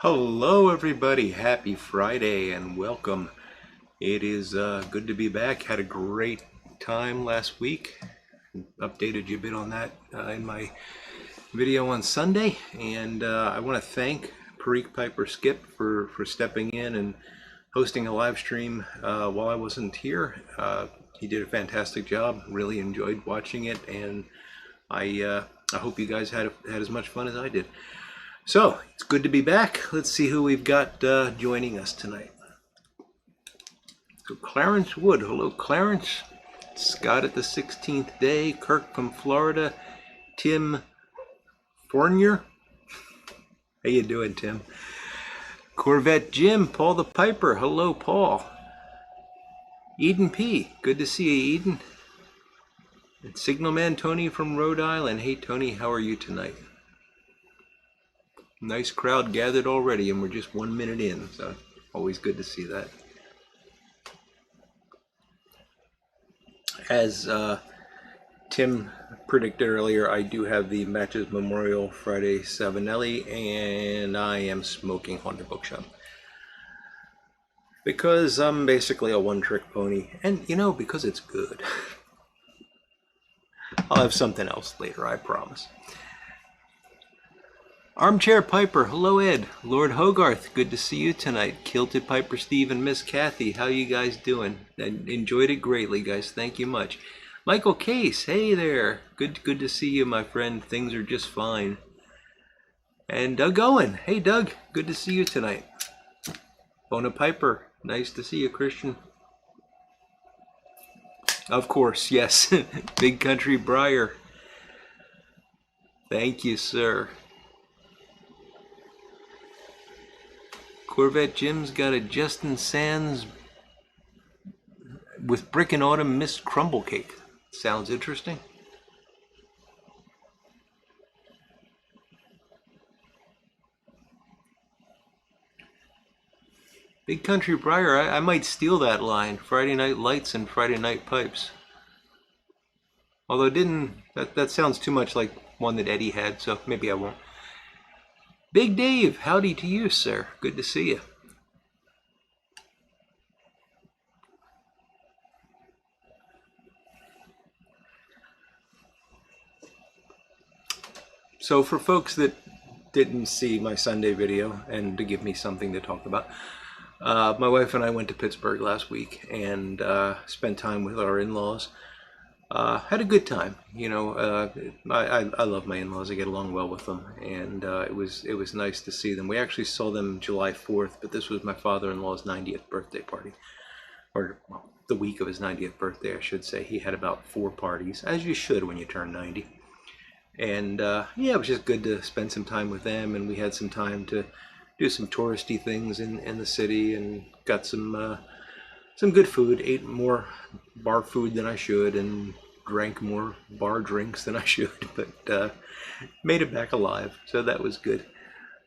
Hello, everybody. Happy Friday and welcome. It is good to be back. Had a great time last week. Updated you a bit on that in my video on Sunday. And I want to thank Parikh Piper Skip for stepping in and hosting a live stream while I wasn't here. He did a fantastic job. Really enjoyed watching it, and I hope you guys had as much fun as I did. So, it's good to be back. Let's see who we've got joining us tonight. So, Clarence Wood. Hello, Clarence. Scott at the 16th day. Kirk from Florida. Tim Fournier. How you doing, Tim? Corvette Jim. Paul the Piper. Hello, Paul. Eden P. Good to see you, Eden. And Signalman Tony from Rhode Island. Hey, Tony, how are you tonight? Nice crowd gathered already, and we're just 1 minute in, so always good to see that. As Tim predicted earlier, I do have the Matches Memorial Friday Savinelli, and I am smoking Haunted Bookshop. Because I'm basically a one-trick pony, and because it's good. I'll have something else later, I promise. Armchair Piper, hello Ed. Lord Hogarth, good to see you tonight. Kilted Piper Steve and Miss Kathy, how you guys doing? I enjoyed it greatly, guys. Thank you much. Michael Case, hey there. Good to see you, my friend. Things are just fine. And Doug Owen, hey Doug, good to see you tonight. Bona Piper, nice to see you, Christian. Of course, yes. Big Country Briar. Thank you, sir. Corvette Jim's got a Justin Sands with Brick and Autumn Mist Crumble Cake. Sounds interesting. Big Country Briar, I might steal that line. Friday Night Lights and Friday Night Pipes. Although that sounds too much like one that Eddie had, so maybe I won't. Big Dave, howdy to you, sir. Good to see you. So for folks that didn't see my Sunday video, and to give me something to talk about, my wife and I went to Pittsburgh last week and spent time with our in-laws. Had a good time, I love my in-laws. I get along well with them, and it was nice to see them. We actually saw them July 4th, but this was my father-in-law's 90th birthday party, or well, the week of his 90th birthday, I should say. He had about 4 parties, as you should when you turn 90. And yeah, it was just good to spend some time with them, and we had some time to do some touristy things in the city, and got some good food. Ate more bar food than I should, and drank more bar drinks than I should, but made it back alive, so that was good.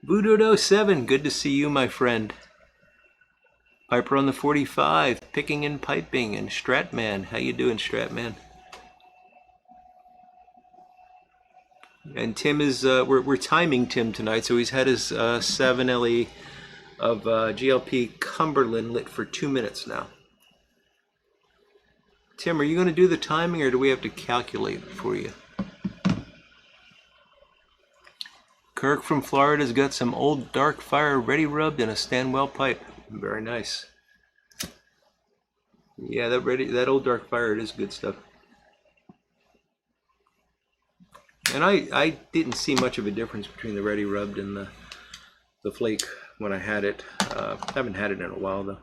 Voodoo07, good to see you, my friend. Piper on the 45, Picking and Piping, and Stratman. How you doing, Stratman? And Tim is, we're timing Tim tonight, so he's had his Savinelli of GLP Cumberland lit for 2 minutes now. Tim, are you going to do the timing, or do we have to calculate for you? Kirk from Florida's got some old Dark Fire ready rubbed in a Stanwell pipe. Very nice. Yeah, that old Dark Fire, it is good stuff. And I didn't see much of a difference between the ready rubbed and the flake when I had it. Haven't had it in a while though.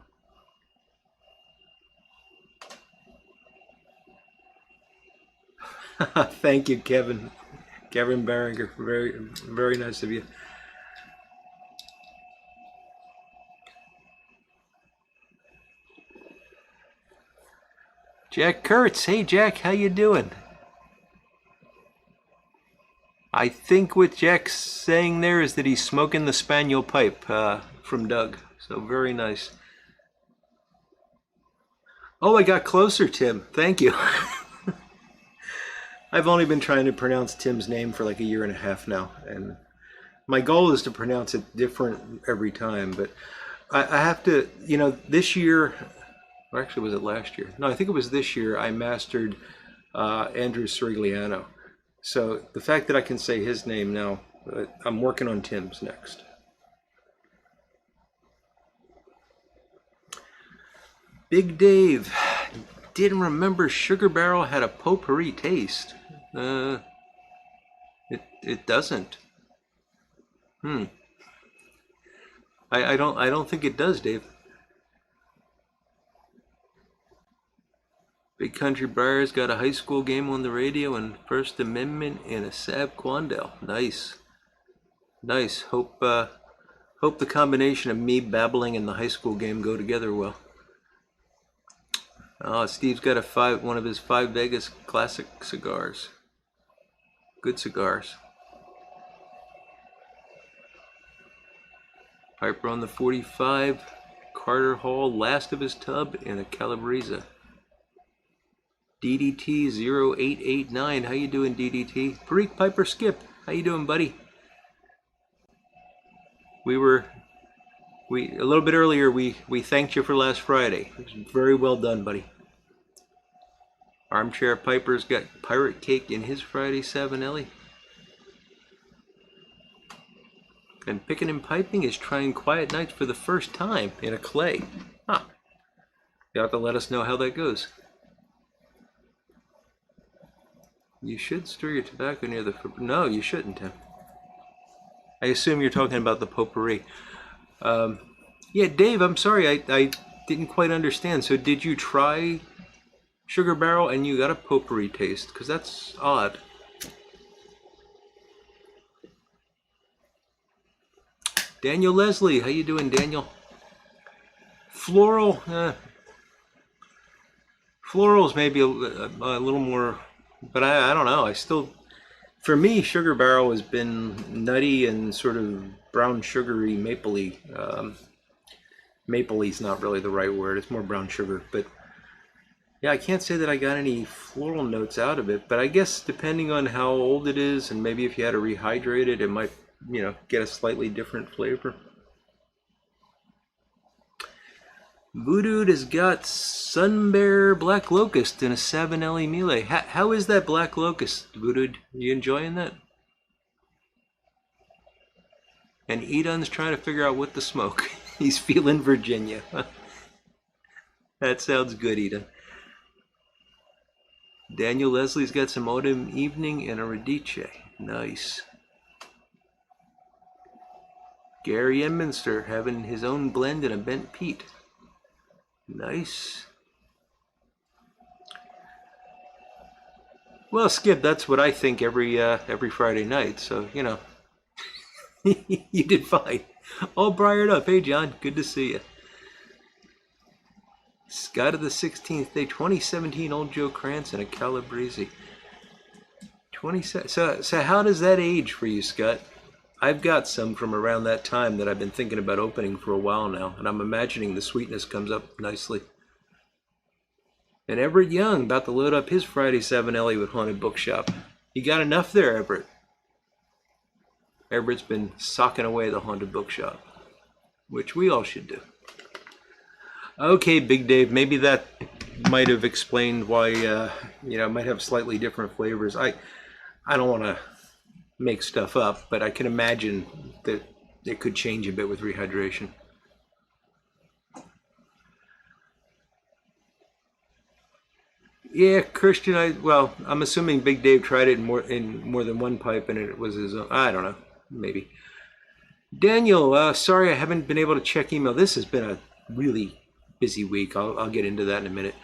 Thank you, Kevin. Kevin Barringer, very, very nice of you. Jack Kurtz, hey Jack, how you doing? I think what Jack's saying there is that he's smoking the Spaniel pipe from Doug, so very nice. Oh, I got closer, Tim. Thank you. I've only been trying to pronounce Tim's name for like a year and a half now, and My goal is to pronounce it different every time, but I have to, this year, or actually was it last year? No, I think it was this year, I mastered Andrew Sirigliano. So the fact that I can say his name now, I'm working on Tim's next. Big Dave, didn't remember Sugar Barrel had a potpourri taste. It doesn't. I don't think it does, Dave. Big Country Briar's got a high school game on the radio and First Amendment and a Sav Quandale. Nice. Nice. Hope the combination of me babbling and the high school game go together well. Oh, Steve's got one of his 5 Vegas classic cigars. Good cigars. Piper on the 45. Carter Hall, last of his tub, and a Calabresa. DDT 0889. How you doing, DDT? Parikh Piper Skip. How you doing, buddy? A little bit earlier, we thanked you for last Friday. It was very well done, buddy. Armchair Piper's got pirate cake in his Friday Savinelli. And Picking and Piping is trying Quiet Nights for the first time in a clay. Huh. You'll have to let us know how that goes. You should stir your tobacco near the... No, you shouldn't, Tim. I assume you're talking about the potpourri. Yeah, Dave, I'm sorry, I didn't quite understand. So did you try Sugar Barrel and you got a potpourri taste? Because that's odd. Daniel Leslie, how you doing, Daniel? Floral's maybe a little more, but I don't know. For me, Sugar Barrel has been nutty and sort of brown sugary, mapley. Mapley's not really the right word. It's more brown sugar, but yeah, I can't say that I got any floral notes out of it, but I guess depending on how old it is and maybe if you had to rehydrate it, it might, get a slightly different flavor. Voodoo has got Sunbear Black Locust in a Savinelli Mille. How is that Black Locust, Voodoo? You enjoying that? And Edon's trying to figure out what to smoke. He's feeling Virginia. That sounds good, Edon. Daniel Leslie's got some Autumn Evening and a Radice. Nice. Gary Edminster having his own blend in a Bent Peat. Nice. Well, Skip, that's what I think every Friday night. So, you did fine. All briared up. Hey, John, good to see you. Scott of the 16th Day, 2017 Old Joe Krantz and a Calabrese. So how does that age for you, Scott? I've got some from around that time that I've been thinking about opening for a while now, and I'm imagining the sweetness comes up nicely. And Everett Young about to load up his Friday Savinelli with Haunted Bookshop. You got enough there, Everett? Everett's been socking away the Haunted Bookshop, which we all should do. Okay, Big Dave, maybe that might have explained why, it might have slightly different flavors. I don't want to make stuff up, but I can imagine that it could change a bit with rehydration. Yeah, Christian, I'm assuming Big Dave tried it in more than one pipe and it was his own. I don't know, maybe. Daniel, sorry I haven't been able to check email. This has been a really busy week. I'll get into that in a minute.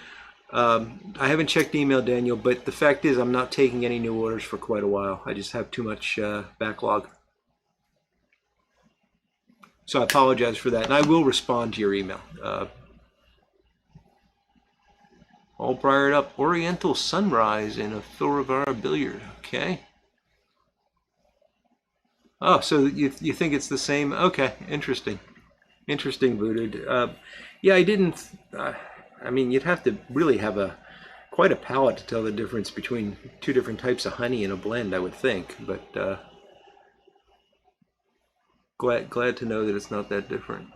I haven't checked email, Daniel, but the fact is I'm not taking any new orders for quite a while. I just have too much backlog. So I apologize for that, and I will respond to your email. All briared up, Oriental Sunrise in a Phil Rivera Billiard. Okay. Oh, so you think it's the same? Okay, interesting. Interesting, Voodoo. Yeah, I didn't... you'd have to really have quite a palate to tell the difference between two different types of honey in a blend, I would think. But Glad to know that it's not that different.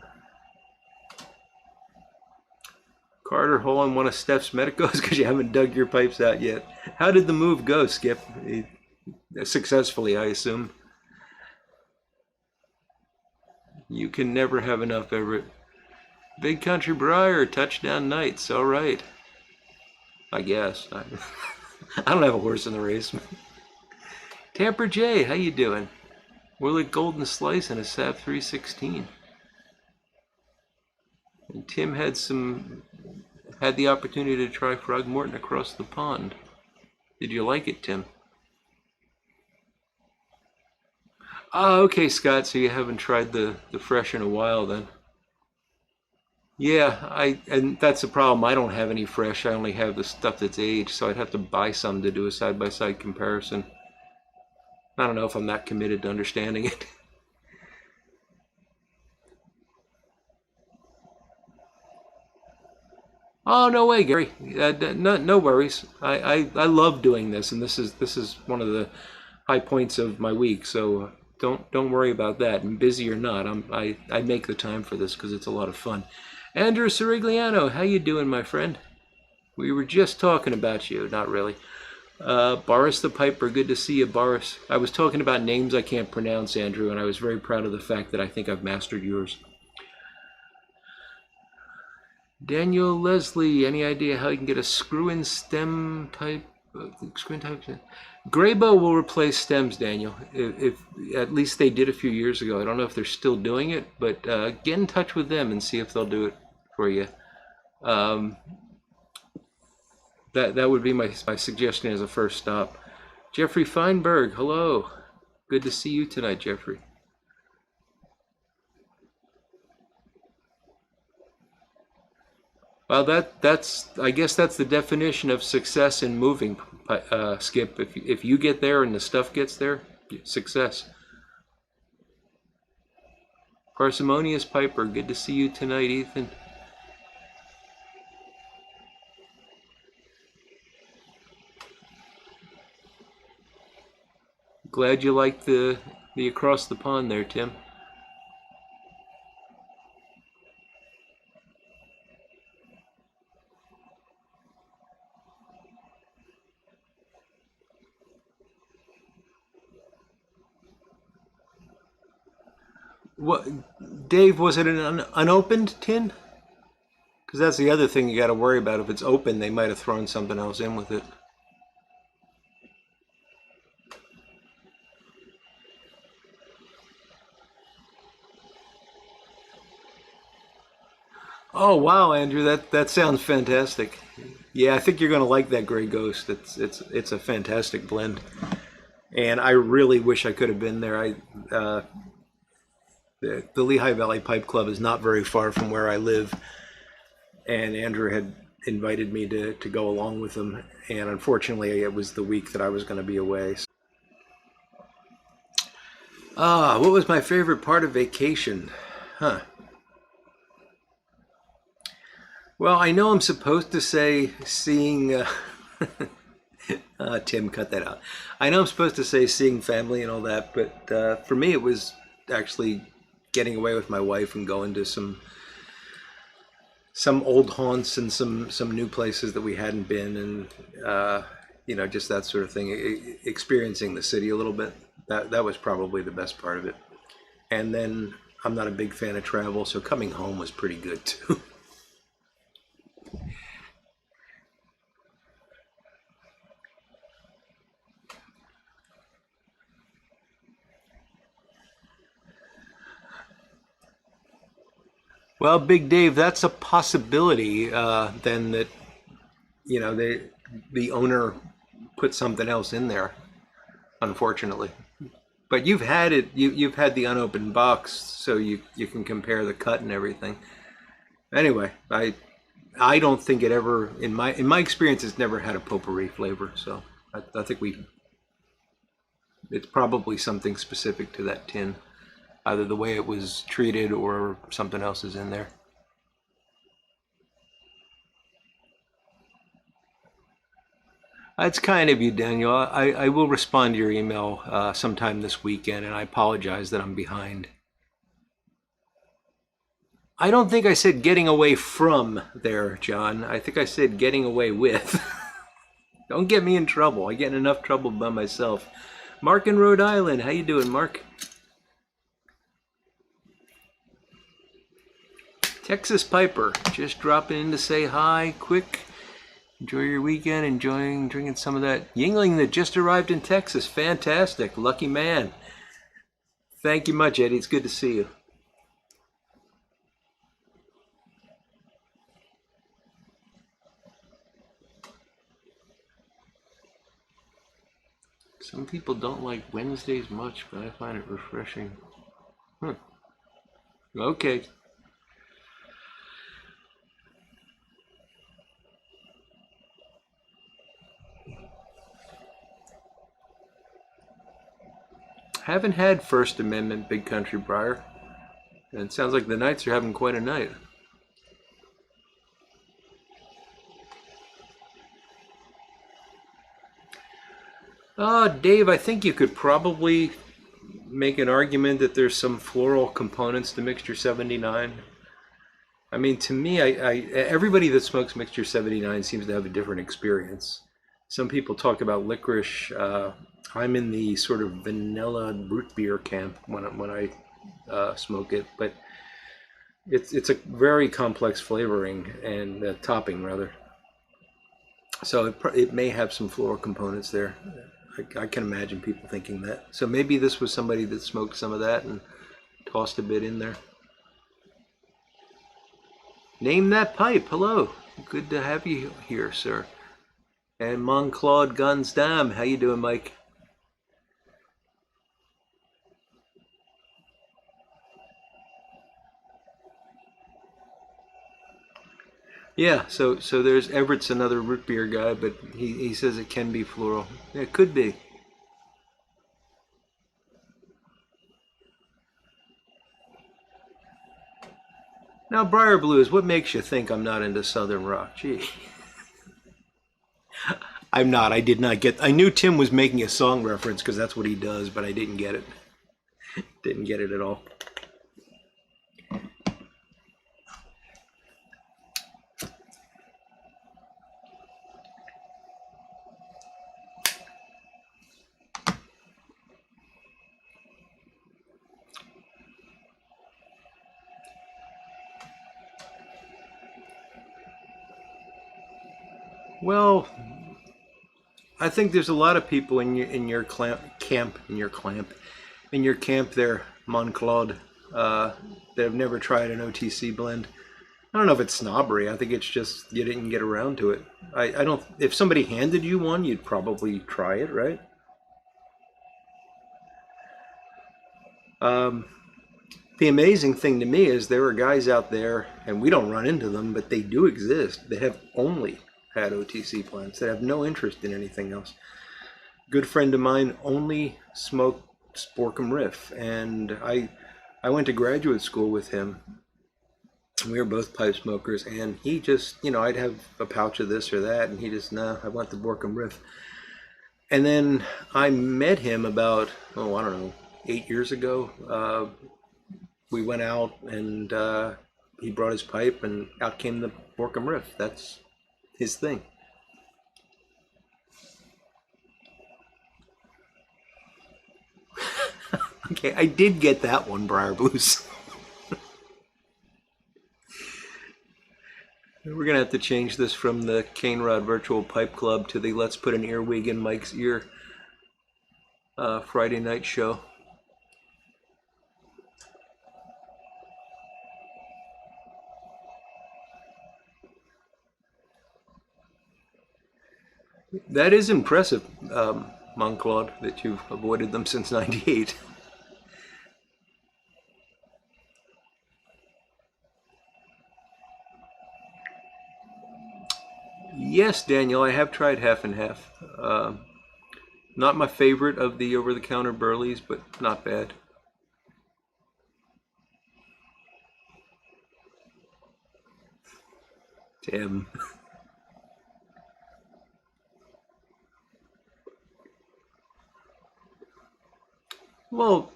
Carter, hole in one of Steph's Medicos because you haven't dug your pipes out yet. How did the move go, Skip? Successfully, I assume. You can never have enough, Everett. Big Country Briar, touchdown Knights. All right. I guess. I don't have a horse in the race. Tamper J, how you doing? We're like Golden Slice and a SAP 316. And Tim had the opportunity to try Frogmorton across the pond. Did you like it, Tim? Oh, okay, Scott. So you haven't tried the fresh in a while, then? Yeah, and that's the problem. I don't have any fresh. I only have the stuff that's aged, so I'd have to buy some to do a side-by-side comparison. I don't know if I'm that committed to understanding it. Oh, no way, Gary. No worries. I love doing this, and this is one of the high points of my week. So don't worry about that. And busy or not, I make the time for this because it's a lot of fun. Andrew Sirigliano, how you doing, my friend? We were just talking about you. Not really. Boris the Piper, good to see you, Boris. I was talking about names I can't pronounce, Andrew, and I was very proud of the fact that I think I've mastered yours. Daniel Leslie, any idea how you can get a screw-in stem type? Screw-in type? Graybow will replace stems, Daniel. If at least they did a few years ago. I don't know if they're still doing it, but get in touch with them and see if they'll do it for you. That would be my suggestion as a first stop. Jeffrey Feinberg, hello. Good to see you tonight, Jeffrey. Well, I guess that's the definition of success in moving, Skip. If you get there and the stuff gets there, success. Parsimonious Piper, good to see you tonight, Ethan. Glad you liked the across the pond there, Tim. What, Dave? Was it an unopened tin? Because that's the other thing you got to worry about. If it's open, they might have thrown something else in with it. Oh wow, Andrew, that sounds fantastic. Yeah, I think you're gonna like that Gray Ghost. It's a fantastic blend, and I really wish I could have been there. The Lehigh Valley Pipe Club is not very far from where I live, and Andrew had invited me to go along with them, and unfortunately, it was the week that I was going to be away. What was my favorite part of vacation? Huh. Well, I know I'm supposed to say seeing. Tim, cut that out. I know I'm supposed to say seeing family and all that, but for me, it was actually getting away with my wife and going to some old haunts and some new places that we hadn't been, and just that sort of thing. Experiencing the city a little bit. That was probably the best part of it. And then I'm not a big fan of travel, so coming home was pretty good too. Well, Big Dave, that's a possibility. Then that the owner put something else in there, unfortunately. But you've had it. You've had the unopened box, so you can compare the cut and everything. Anyway, I don't think it ever in my experience it's never had a potpourri flavor. So I think it's probably something specific to that tin, either the way it was treated or something else is in there. It's kind of you, Daniel. I will respond to your email sometime this weekend, and I apologize that I'm behind. I don't think I said getting away from there, John. I think I said getting away with. Don't get me in trouble. I get in enough trouble by myself. Mark in Rhode Island. How you doing, Mark? Texas Piper, just dropping in to say hi, quick. Enjoy your weekend, enjoying drinking some of that Yingling that just arrived in Texas. Fantastic, lucky man. Thank you much, Eddie. It's good to see you. Some people don't like Wednesdays much, but I find it refreshing. Okay. Haven't had First Amendment Big Country Briar. And it sounds like the Knights are having quite a night. Dave, I think you could probably make an argument that there's some floral components to Mixture 79. I mean, to me, everybody that smokes Mixture 79 seems to have a different experience. Some people talk about licorice. I'm in the sort of vanilla root beer camp when I smoke it, but it's a very complex flavoring and topping rather. So it may have some floral components there. I can imagine people thinking that. So maybe this was somebody that smoked some of that and tossed a bit in there. Name that pipe. Hello. Good to have you here, sir. And Monclaude Guns Dam. How you doing, Mike? Yeah, so there's Everett's another root beer guy, but he says it can be floral. Yeah, it could be. Now, Briar Blues, what makes you think I'm not into Southern rock? Gee. I'm not. I did not get. I knew Tim was making a song reference because that's what he does, but I didn't get it. Didn't get it at all. Well, I think there's a lot of people in your camp there, Monclaude, that have never tried an OTC blend. I don't know if it's snobbery. I think it's just you didn't get around to it. I don't. If somebody handed you one, you'd probably try it, right? The amazing thing to me is there are guys out there, and we don't run into them, but they do exist, that have only had OTC plants, that have no interest in anything else. Good friend of mine only smoked Sporkum Riff, and I went to graduate school with him. We were both pipe smokers, and he just, I'd have a pouch of this or that, and he just, nah, I want the Borkum Riff. And then I met him about, I don't know, 8 years ago. We went out, and he brought his pipe, and out came the Borkum Riff. That's his thing. Okay, I did get that one, Briar Blues. We're gonna have to change this from the CaneRod Virtual Pipe Club to the Let's Put an Earwig in Mike's Ear Friday night show. That is impressive, Monclaude, that you've avoided them since '98. Yes, Daniel, I have tried half and half. Not my favorite of the over-the-counter burleys, but not bad. Tim. Well,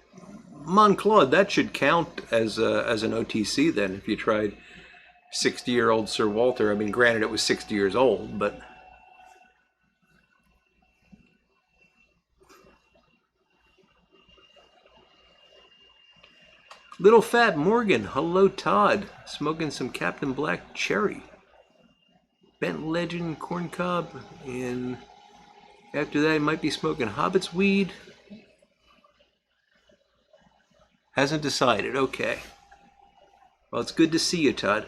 Monclaw, that should count as an OTC then, if you tried 60-year-old Sir Walter. I mean, granted, it was 60 years old, but... Little Fat Morgan, hello Todd. Smoking some Captain Black Cherry. Bent Legend Corn Cob, and after that, I might be smoking Hobbit's Weed. Hasn't decided, okay. Well, it's good to see you, Todd.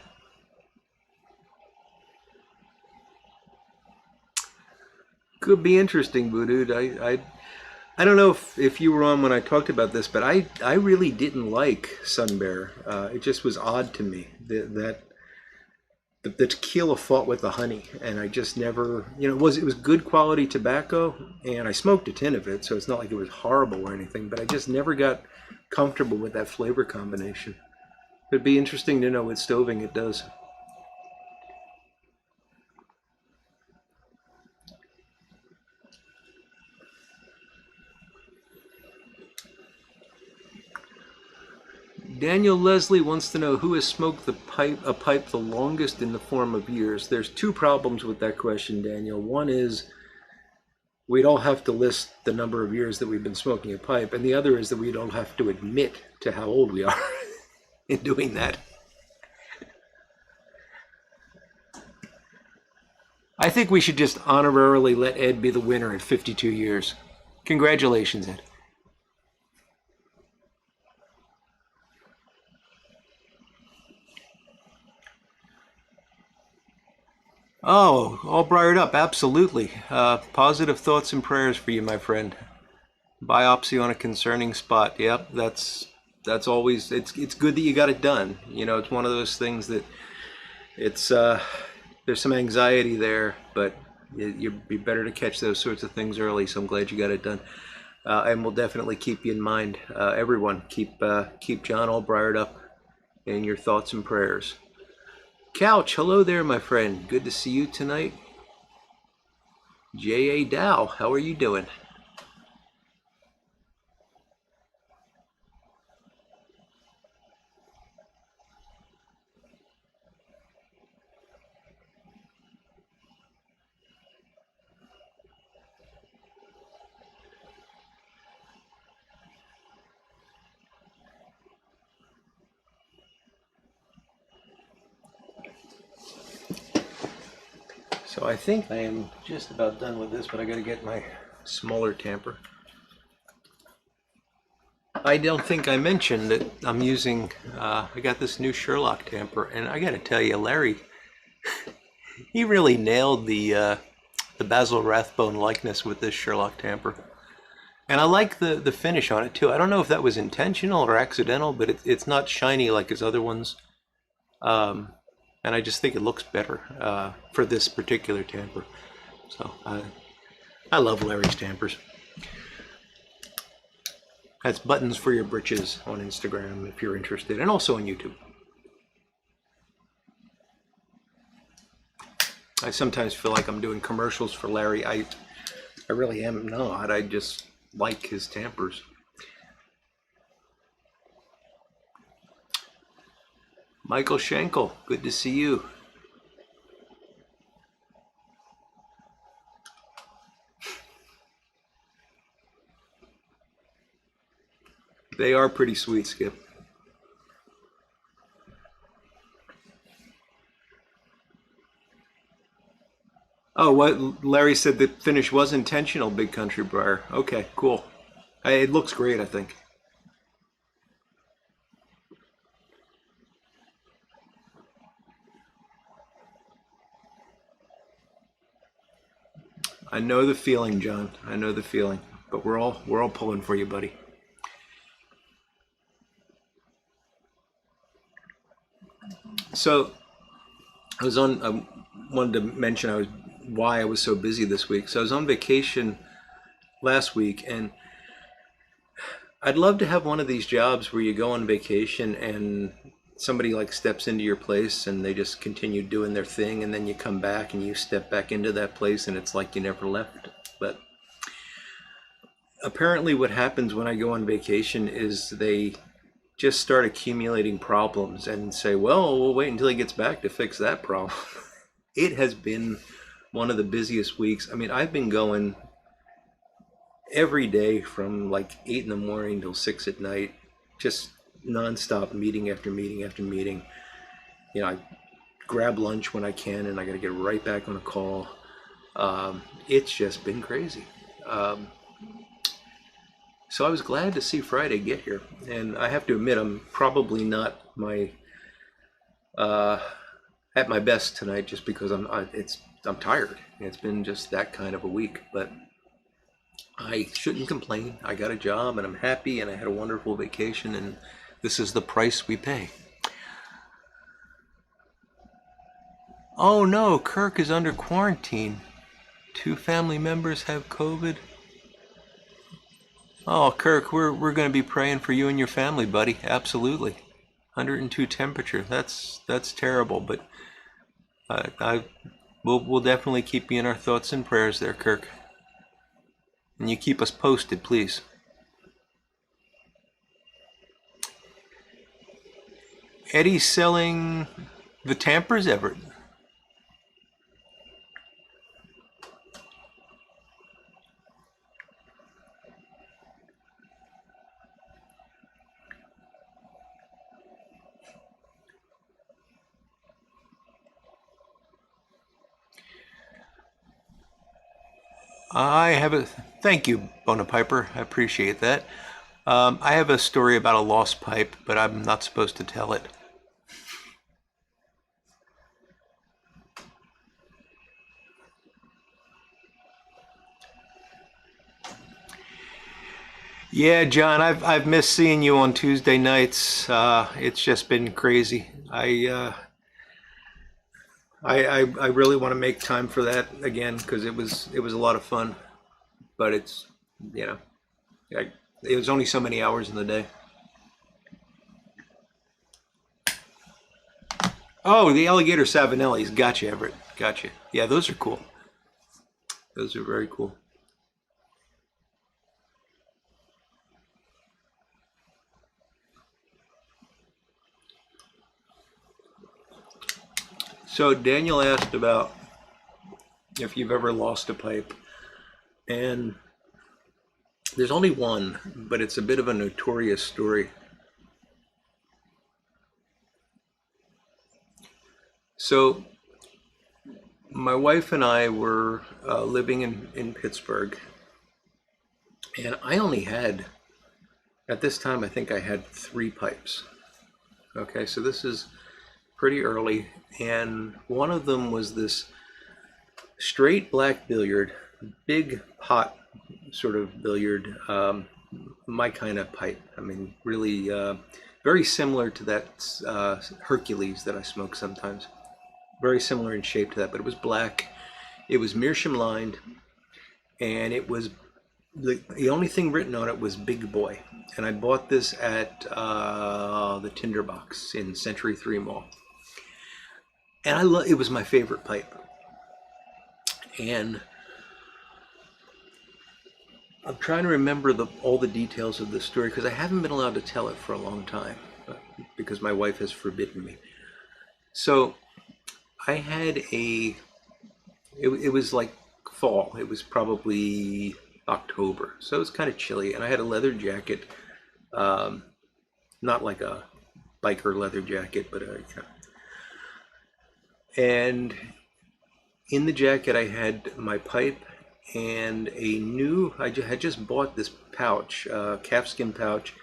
Could be interesting, Boo Dude. I don't know if you were on when I talked about this, but I really didn't like Sun Bear. It just was odd to me that the tequila fought with the honey, and I just never, it was good quality tobacco, and I smoked a tin of it, so it's not like it was horrible or anything, but I just never got comfortable with that flavor combination. It'd be interesting to know what stoving it does. Daniel Leslie wants to know who has smoked a pipe the longest in the form of years. There's two problems with that question, Daniel. One is we'd all have to list the number of years that we've been smoking a pipe, and the other is that we'd all have to admit to how old we are in doing that. I think we should just honorarily let Ed be the winner at 52 years. Congratulations, Ed. Oh, all briared up, absolutely. Positive thoughts and prayers for you, my friend. Biopsy on a concerning spot. Yep, that's always, it's good that you got it done. It's one of those things that it's there's some anxiety there, but you'd be better to catch those sorts of things early. So I'm glad you got it done, and we'll definitely keep you in mind. Everyone, keep John all briared up in your thoughts and prayers. Couch, hello there, my friend. Good to see you tonight. J.A. Dow, how are you doing? So I think I am just about done with this, but I got to get my smaller tamper. I don't think I mentioned that I'm using, I got this new Sherlock tamper, and I got to tell you, Larry, he really nailed the Basil Rathbone likeness with this Sherlock tamper. And I like the finish on it too. I don't know if that was intentional or accidental, but it's not shiny like his other ones. And I just think it looks better for this particular tamper. So I love Larry's tampers. That's Buttons for Your Britches on Instagram if you're interested, and also on YouTube. I sometimes feel like I'm doing commercials for Larry. I really am not. I just like his tampers. Michael Schenkel, good to see you. They are pretty sweet, Skip. Oh, what Larry said the finish was intentional, Big Country Briar. Okay, cool. It looks great, I think. I know the feeling, John. I know the feeling. But we're all pulling for you, buddy. So I wanted to mention why I was so busy this week. So I was on vacation last week, and I'd love to have one of these jobs where you go on vacation and somebody like steps into your place and they just continue doing their thing, and then you come back and you step back into that place and it's like you never left. But apparently what happens when I go on vacation is they just start accumulating problems and say, well, we'll wait until he gets back to fix that problem. It has been one of the busiest weeks. I mean, I've been going every day from like 8 in the morning till 6 at night, just nonstop meeting after meeting after meeting. I grab lunch when I can, and I got to get right back on a call. It's just been crazy. Um, so I was glad to see Friday get here, and I have to admit I'm probably not my uh, at my best tonight, just because I'm tired. It's been just that kind of a week, but I shouldn't complain. I got a job and I'm happy, and I had a wonderful vacation, and this is the price we pay. Oh no, Kirk is under quarantine. 2 family members have COVID. Oh, Kirk, we're going to be praying for you and your family, buddy. Absolutely. 102 temperature. That's terrible, but I we'll definitely keep you in our thoughts and prayers there, Kirk. And you keep us posted, please. Eddie's selling the Tampers, Everett. Thank you, Bonapiper. I appreciate that. I have a story about a lost pipe, but I'm not supposed to tell it. Yeah, John, I've missed seeing you on Tuesday nights. It's just been crazy. I really want to make time for that again, because it was a lot of fun. But it's you know it was only so many hours in the day. Oh, the alligator Savinellis. Gotcha, Everett. Gotcha. Yeah, those are cool. Those are very cool. So Daniel asked about if you've ever lost a pipe, and there's only one, but it's a bit of a notorious story. So my wife and I were living in Pittsburgh, and I only had, at this time, I think I had 3 pipes. Okay, so this is pretty early, and one of them was this straight black billiard, big pot sort of billiard, my kind of pipe. I mean, really very similar to that Hercules that I smoke sometimes. Very similar in shape to that, but it was black. It was meerschaum lined, and it was the only thing written on it was Big Boy. And I bought this at the Tinderbox in Century 3 Mall. And it was my favorite pipe. And I'm trying to remember all the details of this story, because I haven't been allowed to tell it for a long time, because my wife has forbidden me. So I had it was like fall. It was probably October, so it was kind of chilly, and I had a leather jacket, not like a biker leather jacket, but and in the jacket I had my pipe and I had just bought this pouch, calfskin pouch,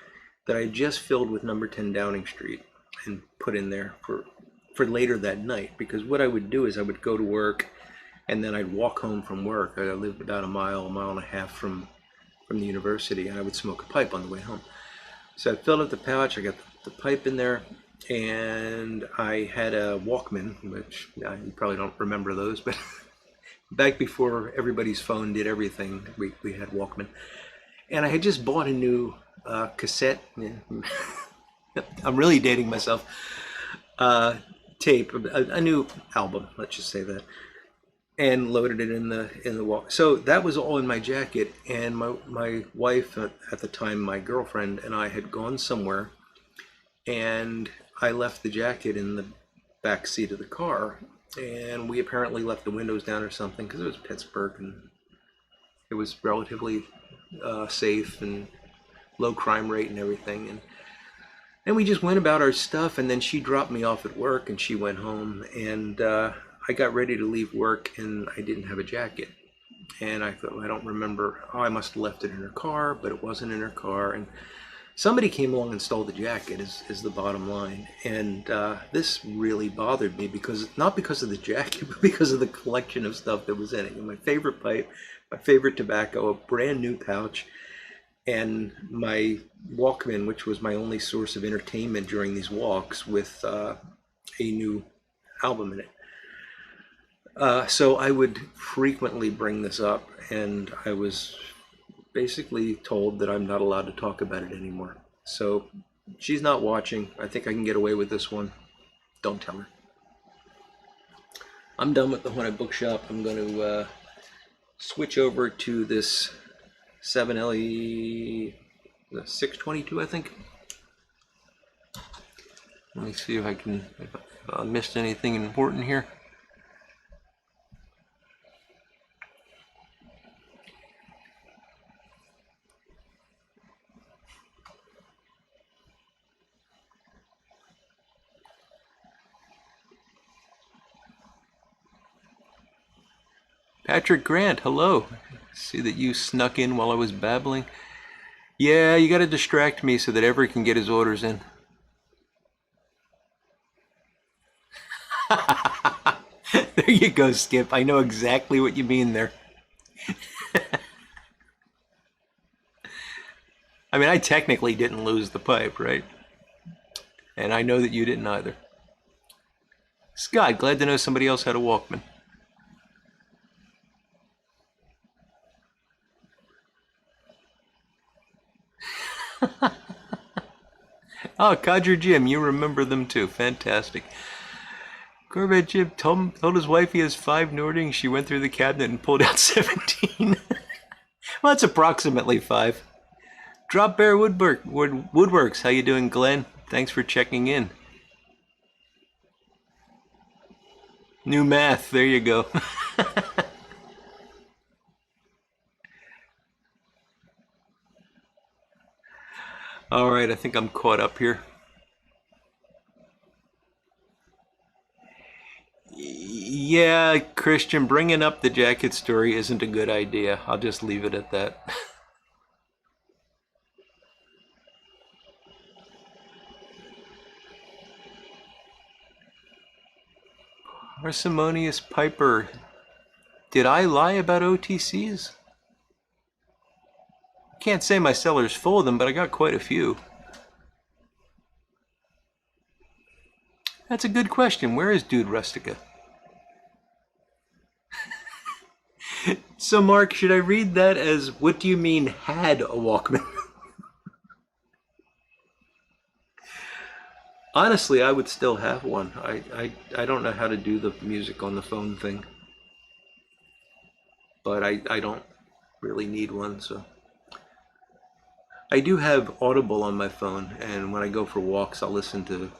that I just filled with number 10 Downing Street and put in there for later that night. Because what I would do is I would go to work, and then I'd walk home from work. I lived about a mile and a half from the university, and I would smoke a pipe on the way home. So I filled up the pouch, I got the pipe in there, and I had a Walkman, which you probably don't remember those, but back before everybody's phone did everything, we had Walkman. And I had just bought a new cassette. I'm really dating myself. Tape, a new album, let's just say that. and loaded it in the walk. So that was all in my jacket. And my wife at the time, my girlfriend, and I had gone somewhere, and I left the jacket in the back seat of the car. And we apparently left the windows down or something because it was Pittsburgh and it was relatively safe and low crime rate and everything. And we just went about our stuff, and then she dropped me off at work and she went home, and I got ready to leave work and I didn't have a jacket. And I thought, I don't remember, oh, I must have left it in her car, but it wasn't in her car. And somebody came along and stole the jacket is the bottom line. And this really bothered me, because not because of the jacket, but because of the collection of stuff that was in it. My favorite pipe, my favorite tobacco, a brand new pouch, and my Walkman, which was my only source of entertainment during these walks, with a new album in it. So I would frequently bring this up, and I was basically told that I'm not allowed to talk about it anymore. So she's not watching. I think I can get away with this one. Don't tell her. I'm done with the Haunted Bookshop. I'm going to switch over to this 7LE 622, I think. Let me see if I missed anything important here. Patrick Grant, hello. See that you snuck in while I was babbling. Yeah, you got to distract me so that Everett can get his orders in. There you go, Skip. I know exactly what you mean there. I mean, I technically didn't lose the pipe, right? And I know that you didn't either. Scott, glad to know somebody else had a Walkman. Oh, Codger Jim, you remember them too. Fantastic. Corvette Jim told his wife he has 5 Nordings. She went through the cabinet and pulled out 17. Well, that's approximately 5. Drop Bear Woodworks. How you doing, Glenn? Thanks for checking in. New math. There you go. All right, I think I'm caught up here. Yeah, Christian, bringing up the jacket story isn't a good idea. I'll just leave it at that. Parsimonious Piper. Did I lie about OTCs? Can't say my cellar's full of them, but I got quite a few. That's a good question. Where is Dude Rustica? So, Mark, should I read that as, what do you mean had a Walkman? Honestly, I would still have one. I don't know how to do the music on the phone thing. But I don't really need one, so. I do have Audible on my phone, and when I go for walks, I'll listen to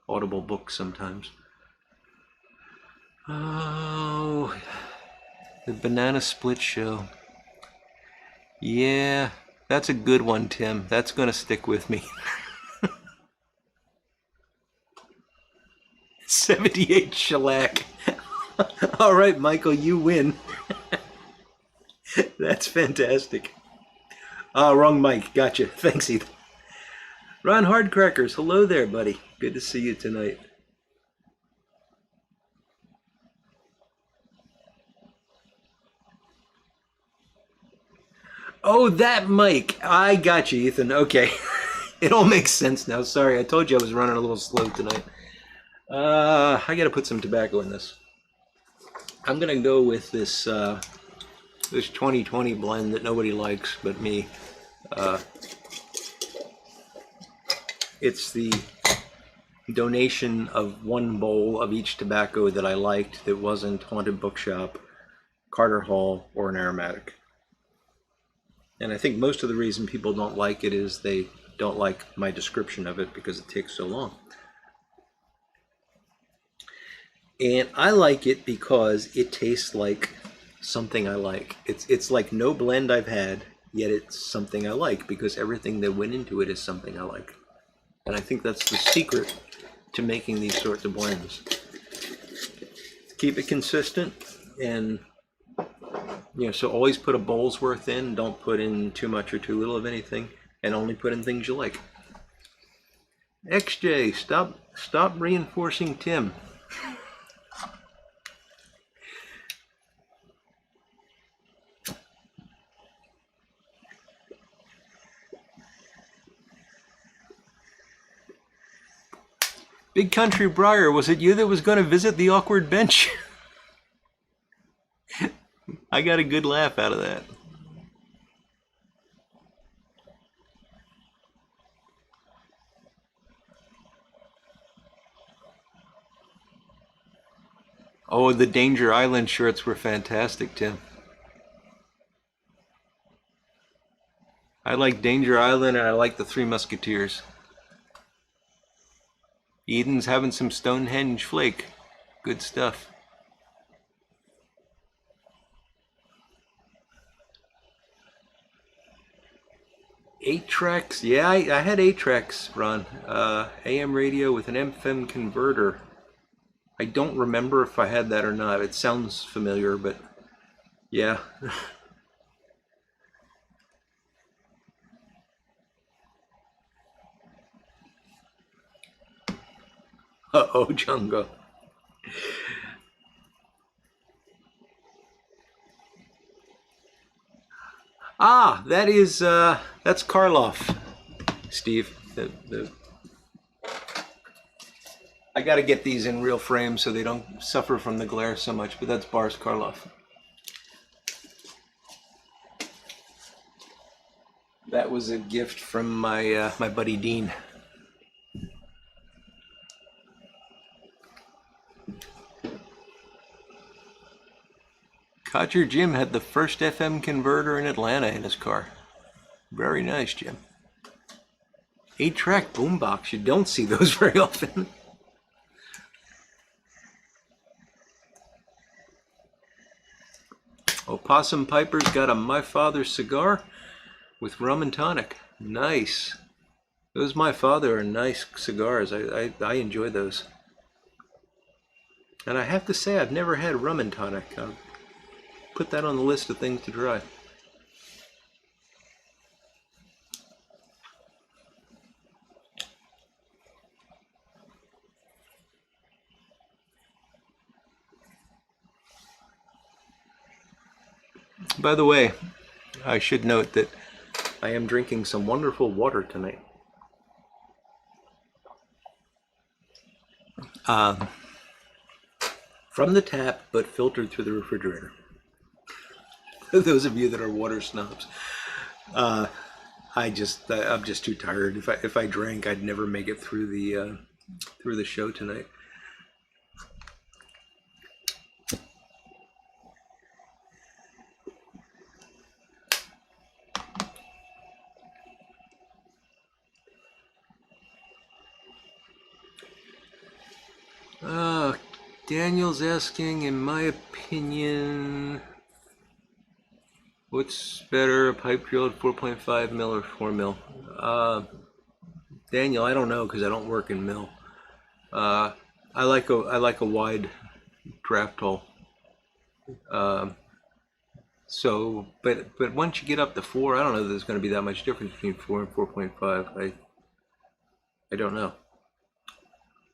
Audible books sometimes. Oh, the Banana Split Show. Yeah, that's a good one, Tim. That's going to stick with me. 78 shellac. All right, Michael, you win. That's fantastic. Oh, wrong mic. Gotcha. Thanks, Ethan. Ron Hardcrackers, hello there, buddy. Good to see you tonight. Oh, that mic. I got you, Ethan. Okay. It all makes sense now. Sorry, I told you I was running a little slow tonight. I gotta put some tobacco in this. I'm gonna go with this this 2020 blend that nobody likes but me. It's the donation of one bowl of each tobacco that I liked that wasn't Haunted Bookshop, Carter Hall, or an aromatic. And I think most of the reason people don't like it is they don't like my description of it because it takes so long. And I like it because it tastes like something I like. It's like no blend I've had, yet it's something I like because everything that went into it is something I like. And I think that's the secret to making these sorts of blends. Keep it consistent, and so always put a bowl's worth in. Don't put in too much or too little of anything, and only put in things you like. XJ, stop reinforcing Tim. Big Country Briar, was it you that was going to visit the awkward bench? I got a good laugh out of that. Oh, the Danger Island shirts were fantastic, Tim. I like Danger Island and I like the Three Musketeers. Eden's having some Stonehenge flake. Good stuff. 8 tracks? Yeah, I had 8 tracks, Ron. AM radio with an FM converter. I don't remember if I had that or not. It sounds familiar, but yeah. Uh-oh, Jungo. Ah, that's Karloff, Steve. I got to get these in real frame so they don't suffer from the glare so much, but that's Boris Karloff. That was a gift from my my buddy Dean. Codger Jim had the first FM converter in Atlanta in his car. Very nice, Jim. 8-track boombox. You don't see those very often. Opossum Piper's got a My Father's cigar with rum and tonic. Nice. Those My Father are nice cigars. I enjoy those. And I have to say, I've never had rum and tonic. I'll put that on the list of things to try. By the way, I should note that I am drinking some wonderful water tonight. From the tap, but filtered through the refrigerator. Those of you that are water snobs, I'm just too tired. If I drank, I'd never make it through the show tonight. Daniel's asking, in my opinion, what's better, a pipe drilled 4.5 mil or 4 mil? Daniel, I don't know because I don't work in mill. I like a wide draft hole. So, but once you get up to 4, I don't know that there's going to be that much difference between 4 and 4.5. I don't know.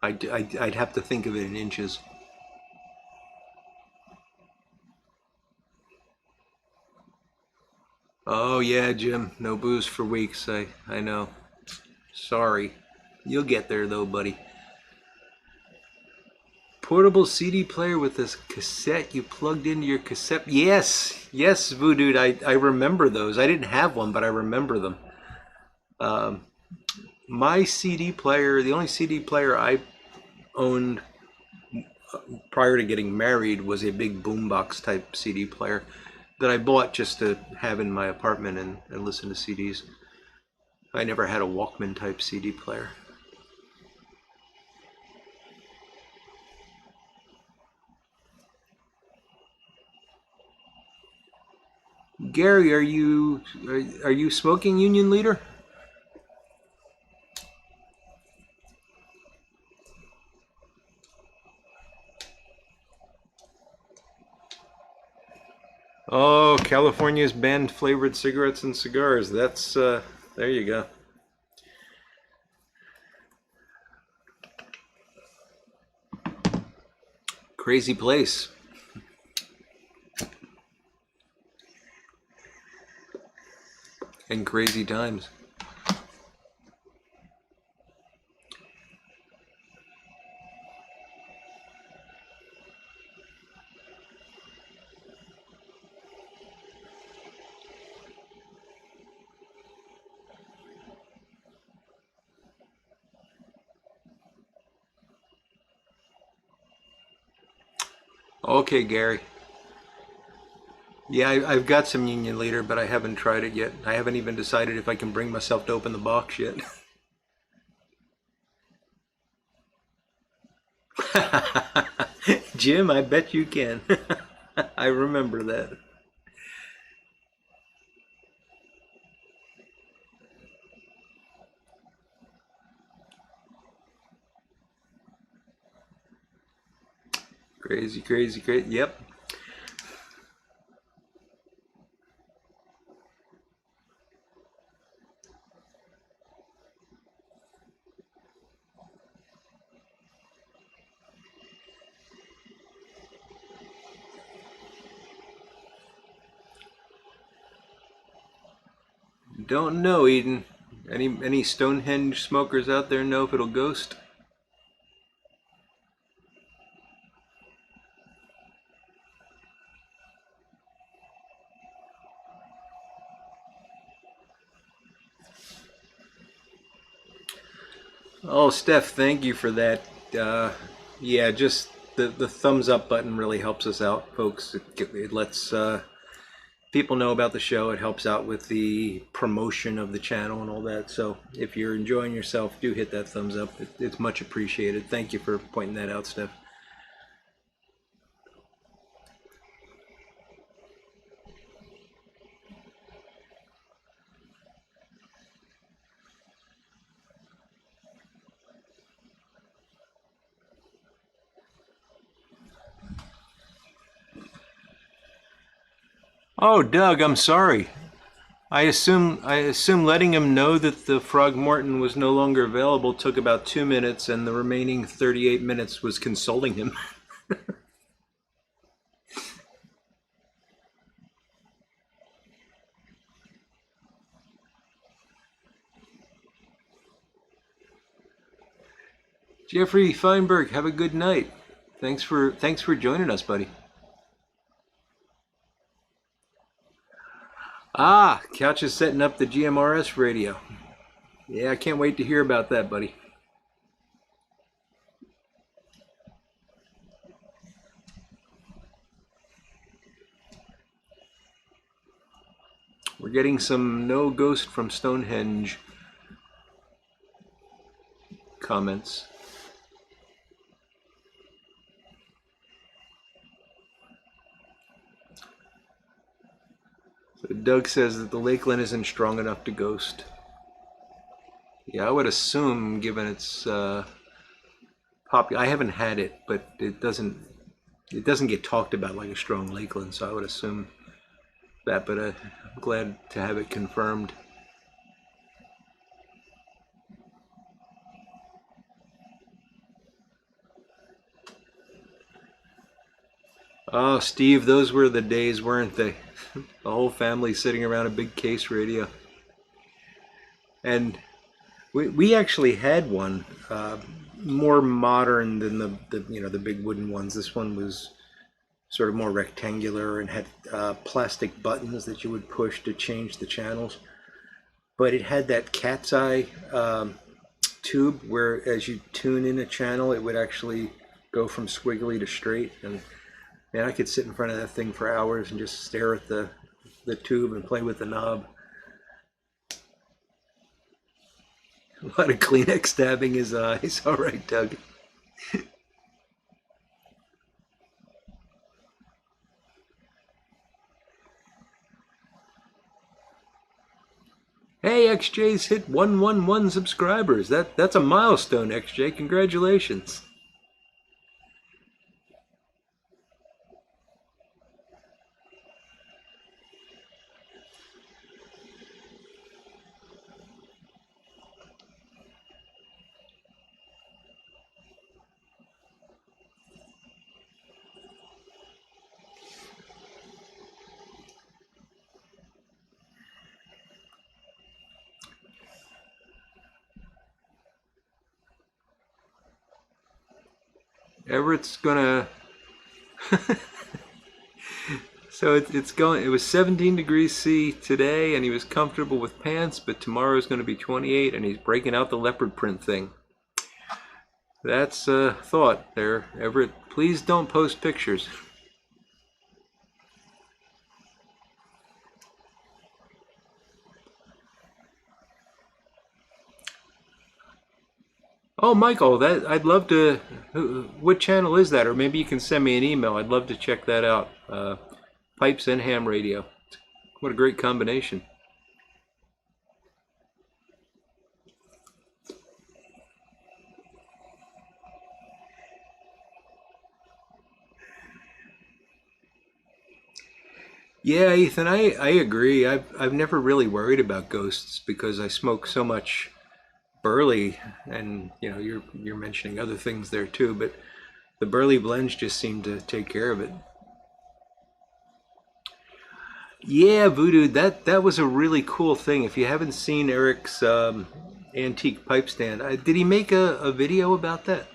I'd have to think of it in inches. Oh yeah, Jim, no booze for weeks. I know. Sorry. You'll get there though, buddy. Portable CD player with this cassette you plugged into your cassette. Yes, Voodoo. I remember those. I didn't have one, but I remember them. My CD player, the only CD player I owned prior to getting married was a big boombox type CD player that I bought just to have in my apartment and listen to CDs. I never had a Walkman type CD player. Gary, are you smoking, Union Leader? Oh, California's banned flavored cigarettes and cigars. That's there you go. Crazy place. And crazy times. Okay, Gary. Yeah, I've got some Union Leader, but I haven't tried it yet. I haven't even decided if I can bring myself to open the box yet. Jim, I bet you can. I remember that. Crazy, crazy, crazy. Yep. Don't know, Eden. Any Stonehenge smokers out there know if it'll ghost? Oh, Steph, thank you for that. Yeah, just the thumbs up button really helps us out, folks. It lets people know about the show. It helps out with the promotion of the channel and all that. So if you're enjoying yourself, do hit that thumbs up. It's much appreciated. Thank you for pointing that out, Steph. Oh, Doug, I'm sorry. I assume letting him know that the Frog Morton was no longer available took about 2 minutes, and the remaining 38 minutes was consoling him. Jeffrey Feinberg, have a good night. Thanks for joining us, buddy. Ah, Couch is setting up the GMRS radio. Yeah, I can't wait to hear about that, buddy. We're getting some no ghost from Stonehenge comments. So Doug says that the Lakeland isn't strong enough to ghost. Yeah, I would assume, given its I haven't had it, but it doesn't get talked about like a strong Lakeland, so I would assume that. But I'm glad to have it confirmed. Oh, Steve, those were the days, weren't they? The whole family sitting around a big case radio. And we actually had one more modern than the big wooden ones. This one was sort of more rectangular and had plastic buttons that you would push to change the channels. But it had that cat's eye tube where as you tune in a channel, it would actually go from squiggly to straight. And man, I could sit in front of that thing for hours and just stare at the tube and play with the knob. A lot of Kleenex stabbing his eyes. All right, Doug. Hey, XJ's hit 111 subscribers. That's a milestone, XJ. Congratulations. Everett's gonna so it's going, it was 17 degrees C today and he was comfortable with pants, but tomorrow's going to be 28 and he's breaking out the leopard print thing. That's a thought there, Everett. Please don't post pictures. Oh, Michael, that I'd love to. What channel is that? Or maybe you can send me an email. I'd love to check that out. Pipes and ham radio. What a great combination. Yeah, Ethan, I agree. I've never really worried about ghosts because I smoke so much burley, and you know you're mentioning other things there too, but the burley blends just seem to take care of it. Yeah, Voodoo, that was a really cool thing. If you haven't seen Eric's antique pipe stand, did he make a video about that,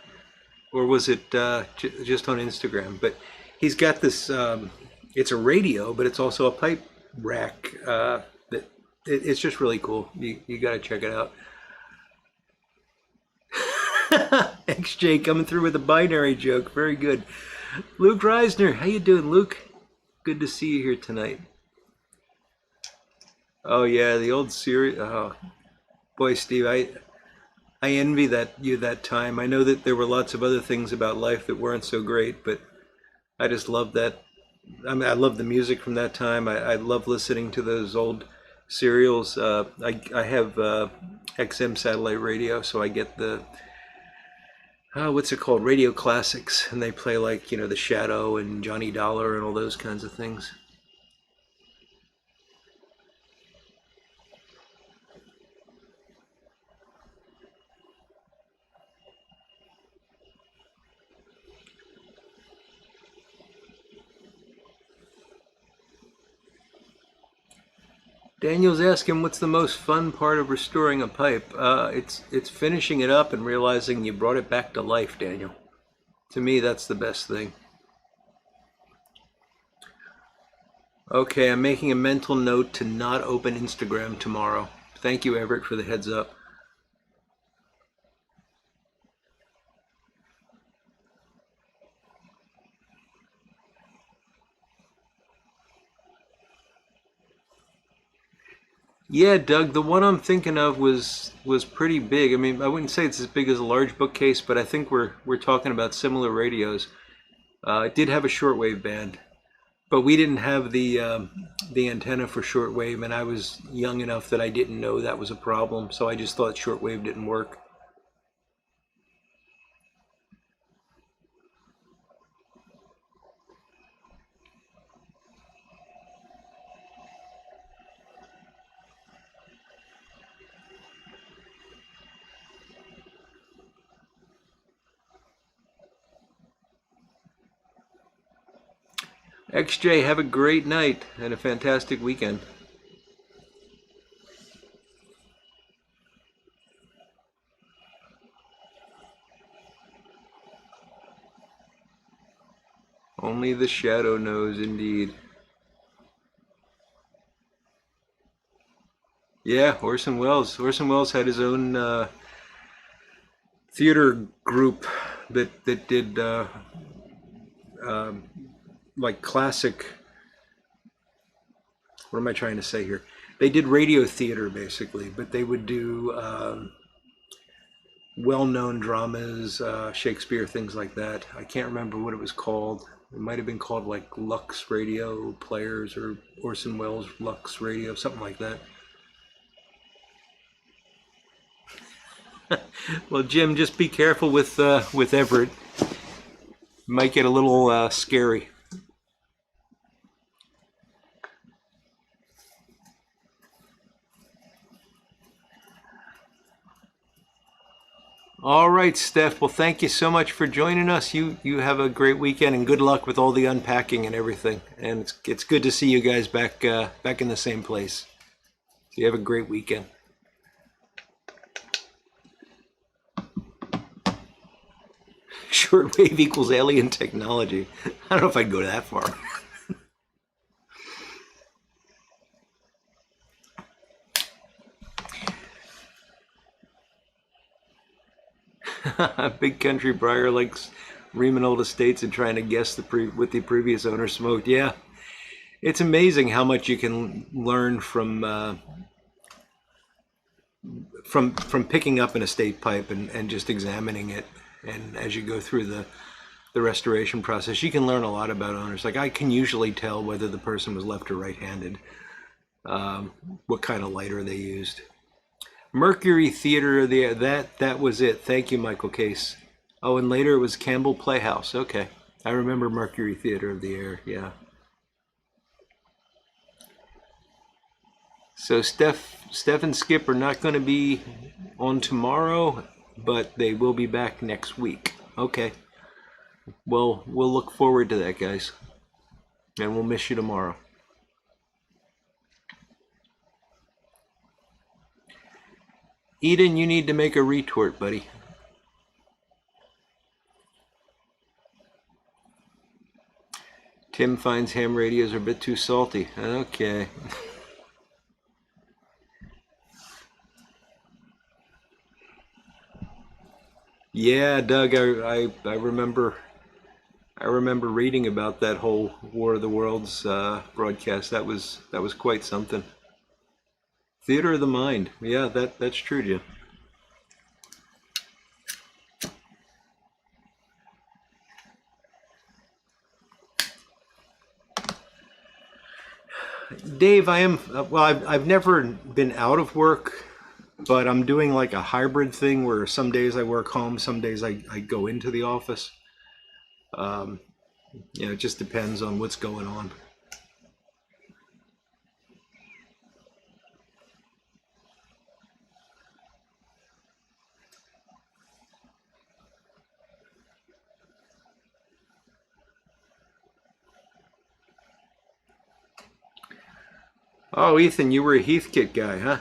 or was it just on Instagram? But he's got this. It's a radio, but it's also a pipe rack. It's just really cool. You got to check it out. XJ coming through with a binary joke. Very good. Luke Reisner, how you doing, Luke? Good to see you here tonight. Oh yeah, the old series. Oh boy, Steve, I envy that time. I know that there were lots of other things about life that weren't so great, but I just love that. I mean, I love the music from that time. I love listening to those old serials. I have XM satellite radio, so I get the what's it called? Radio Classics, and they play like The Shadow and Johnny Dollar and all those kinds of things. Daniel's asking, what's the most fun part of restoring a pipe? It's finishing it up and realizing you brought it back to life, Daniel. To me, that's the best thing. Okay, I'm making a mental note to not open Instagram tomorrow. Thank you, Everett, for the heads up. Yeah, Doug, the one I'm thinking of was pretty big. I mean, I wouldn't say it's as big as a large bookcase, but I think we're talking about similar radios. It did have a shortwave band, but we didn't have the antenna for shortwave, and I was young enough that I didn't know that was a problem, so I just thought shortwave didn't work. XJ, have a great night and a fantastic weekend. Only the shadow knows, indeed. Yeah, Orson Welles. Orson Welles had his own theater group that did like classic. What am I trying to say here? They did radio theater basically, but they would do well-known dramas, Shakespeare, things like that. I can't remember what it was called. It might have been called like Lux Radio Players or Orson Welles Lux Radio, something like that. Well, Jim, just be careful with Everett. It might get a little scary. All right, Steph. Well, thank you so much for joining us. You have a great weekend and good luck with all the unpacking and everything. And it's good to see you guys back in the same place. So you have a great weekend. Shortwave equals alien technology. I don't know if I'd go that far. Big Country Briar likes reaming old estates and trying to guess what the previous owner smoked. Yeah, it's amazing how much you can learn from picking up an estate pipe and just examining it. And as you go through the restoration process, you can learn a lot about owners. Like I can usually tell whether the person was left or right-handed, what kind of lighter they used. Mercury Theater of the Air, that was it. Thank you, Michael Case. Oh, and later it was Campbell Playhouse. Okay, I remember Mercury Theater of the Air. Yeah. So Steph and Skip are not going to be on tomorrow, but they will be back next week. Okay. Well, we'll look forward to that, guys. And we'll miss you tomorrow. Eden, you need to make a retort, buddy. Tim finds ham radios are a bit too salty. Okay. Yeah, Doug, I remember reading about that whole War of the Worlds broadcast. That was quite something. Theater of the mind. Yeah, that's true, Jim. Dave, I am well. I've never been out of work, but I'm doing like a hybrid thing where some days I work home, some days I go into the office. It just depends on what's going on. Oh, Ethan, you were a Heathkit guy, huh?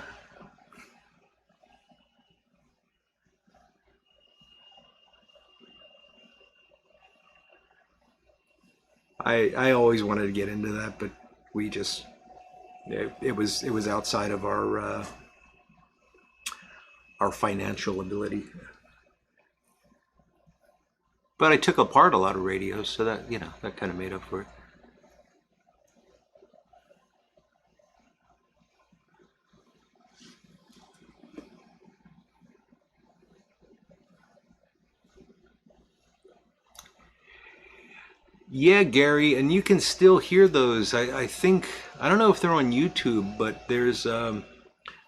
I always wanted to get into that, but we just it was outside of our financial ability. But I took apart a lot of radios, so that that kind of made up for it. Yeah, Gary, and you can still hear those. I think I don't know if they're on YouTube, but there's a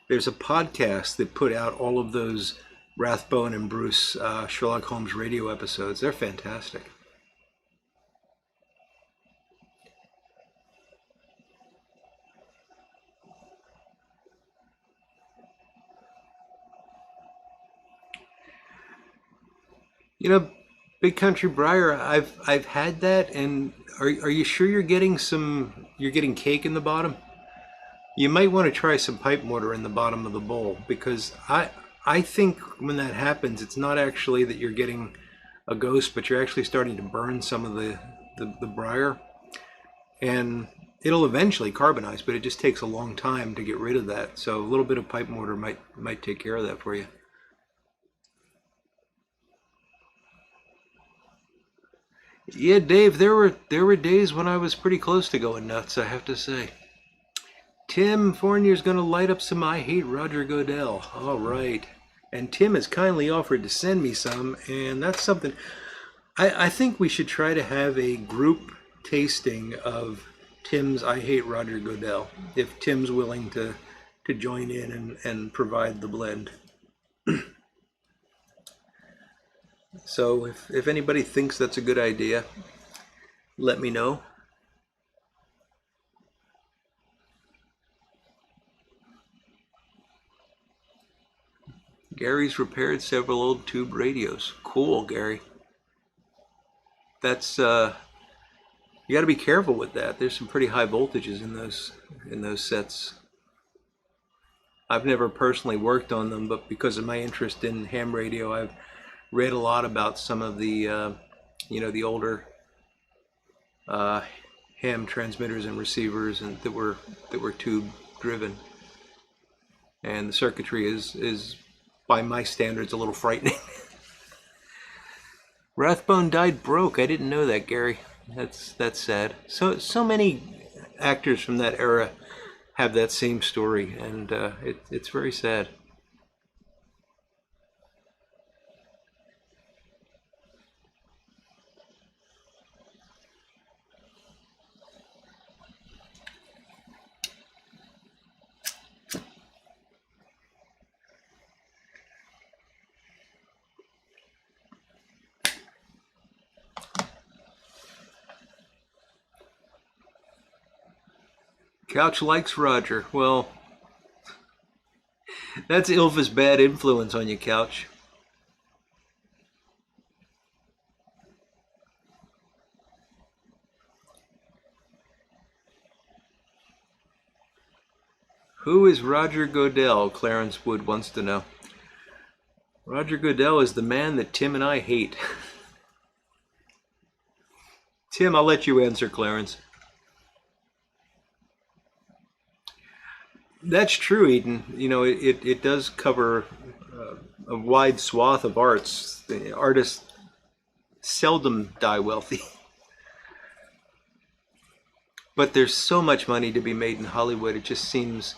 podcast that put out all of those Rathbone and Bruce Sherlock Holmes radio episodes. They're fantastic. Big Country Briar, I've had that, and are you sure you're getting cake in the bottom? You might want to try some pipe mortar in the bottom of the bowl, because I think when that happens, it's not actually that you're getting a ghost, but you're actually starting to burn some of the briar, and it'll eventually carbonize, but it just takes a long time to get rid of that. So a little bit of pipe mortar might take care of that for you. Yeah, Dave, there were days when I was pretty close to going nuts, I have to say. Tim Fournier's gonna light up some I Hate Roger Goodell. All right. And Tim has kindly offered to send me some, and that's something I think we should try to have a group tasting of Tim's I Hate Roger Goodell, if Tim's willing to join in and provide the blend. So if anybody thinks that's a good idea, let me know. Gary's repaired several old tube radios. Cool, Gary. That's you got to be careful with that. There's some pretty high voltages in those sets. I've never personally worked on them, but because of my interest in ham radio, I've read a lot about some of the the older uh, ham transmitters and receivers and that were tube driven, and the circuitry is by my standards a little frightening. Rathbone died broke. I didn't know that, Gary. That's sad. So many actors from that era have that same story, and it's very sad. Couch likes Roger. Well, that's Ilva's bad influence on you, Couch. Who is Roger Goodell? Clarence Wood wants to know. Roger Goodell is the man that Tim and I hate. Tim, I'll let you answer, Clarence. That's true, Eden. It does cover a wide swath of arts. The artists seldom die wealthy. But there's so much money to be made in Hollywood, it just seems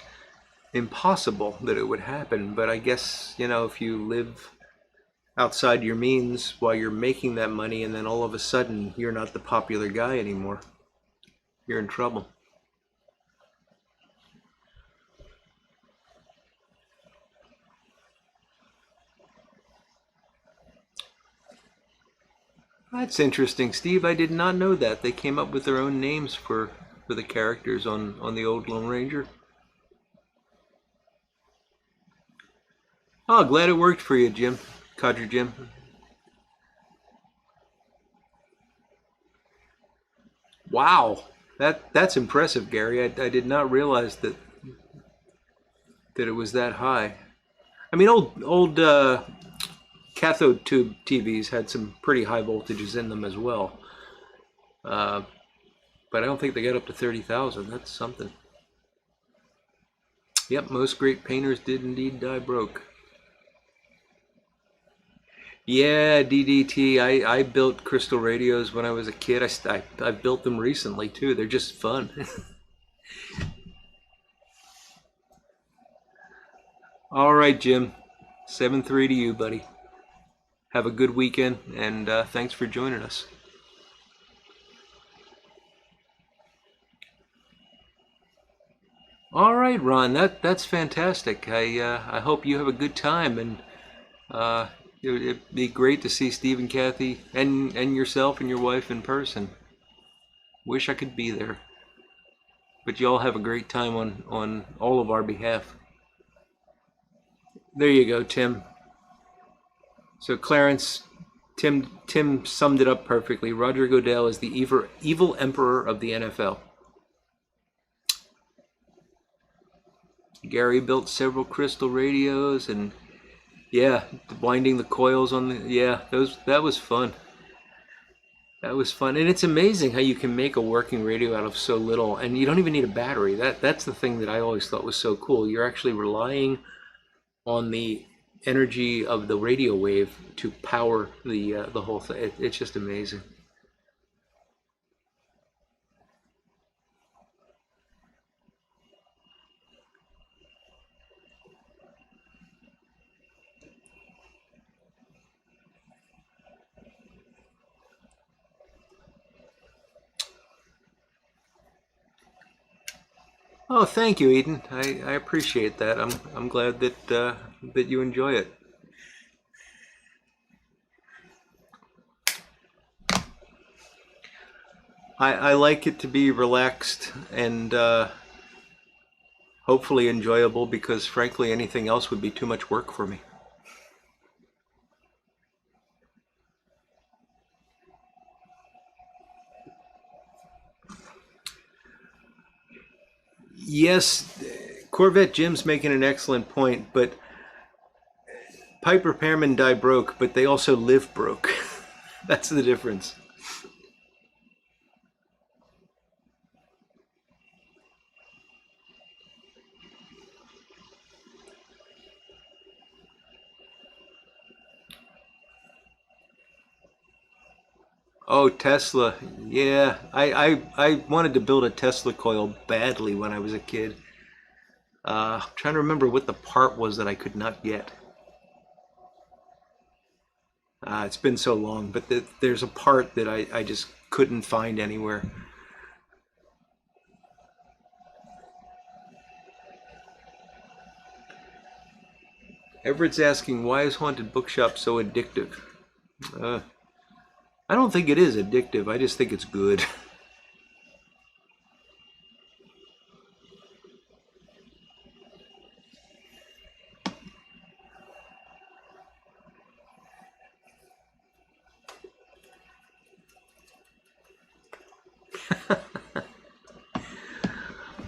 impossible that it would happen. But I guess, if you live outside your means while you're making that money and then all of a sudden you're not the popular guy anymore, you're in trouble. That's interesting, Steve. I did not know that. They came up with their own names for the characters on the old Lone Ranger. Oh, glad it worked for you, Jim. Codger Jim. Wow. That's impressive, Gary. I did not realize that it was that high. I mean, old cathode tube TVs had some pretty high voltages in them as well. Uh, but I don't think they got up to 30,000. That's something. Yep, most great painters did indeed die broke. Yeah, DDT. I built crystal radios when I was a kid. I built them recently too. They're just fun. All right, Jim. 7-3 to you, buddy. Have a good weekend, and thanks for joining us. All right, Ron. That's fantastic. I hope you have a good time, and uh, it'd be great to see Steve and Kathy and yourself and your wife in person. Wish I could be there, but you all have a great time on all of our behalf. There you go, Tim. So Clarence, Tim summed it up perfectly. Roger Goodell is the evil emperor of the NFL. Gary built several crystal radios, and yeah, winding the coils on the that was fun. That was fun, and it's amazing how you can make a working radio out of so little, and you don't even need a battery. That's the thing that I always thought was so cool. You're actually relying on the energy of the radio wave to power the whole thing. It's just amazing. Oh, thank you, Eden. I appreciate that. I'm glad that that you enjoy it. I like it to be relaxed and hopefully enjoyable because, frankly, anything else would be too much work for me. Yes, Corvette Jim's making an excellent point, but pipe repairmen die broke, but they also live broke. That's the difference. Oh, Tesla. Yeah, I wanted to build a Tesla coil badly when I was a kid. I'm trying to remember what the part was that I could not get. It's been so long, but there's a part that I just couldn't find anywhere. Everett's asking, why is Haunted Bookshop so addictive? Uh, I don't think it is addictive. I just think it's good.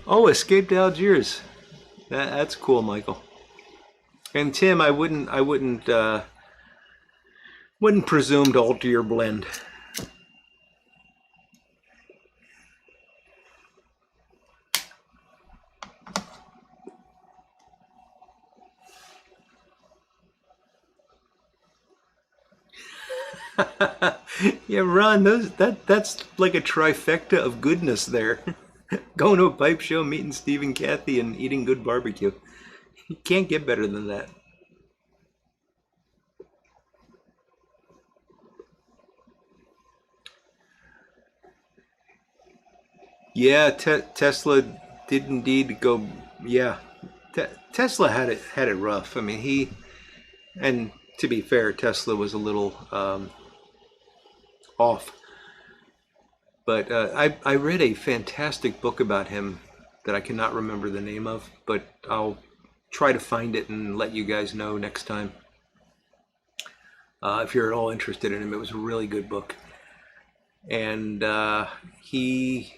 Oh, Escaped Algiers. That's cool, Michael. And Tim, I wouldn't presume to alter your blend. Yeah, Ron, that's like a trifecta of goodness there. Going to a pipe show, meeting Steve and Kathy, and eating good barbecue. You can't get better than that. Yeah, Tesla did indeed go. Yeah, Tesla had it rough. I mean, and to be fair, Tesla was a little off. But I read a fantastic book about him that I cannot remember the name of, but I'll try to find it and let you guys know next time if you're at all interested in him. It was a really good book, and he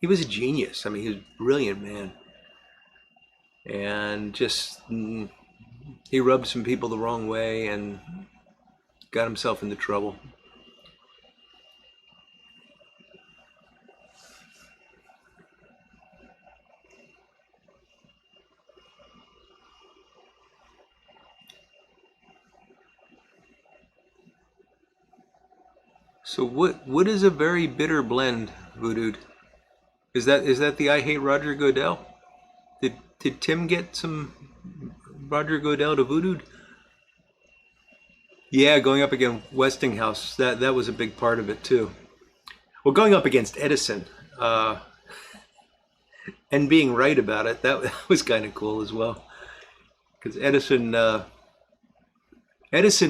was a genius. I mean, he was a brilliant man, and just he rubbed some people the wrong way and got himself into trouble. So what is a very bitter blend, Voodoo? Is that the I Hate Roger Godell? Did Tim get some Roger Godell to Voodoo? Yeah, going up against Westinghouse, that was a big part of it too. Well, going up against Edison uh, and being right about it, that was kind of cool as well. Because Edison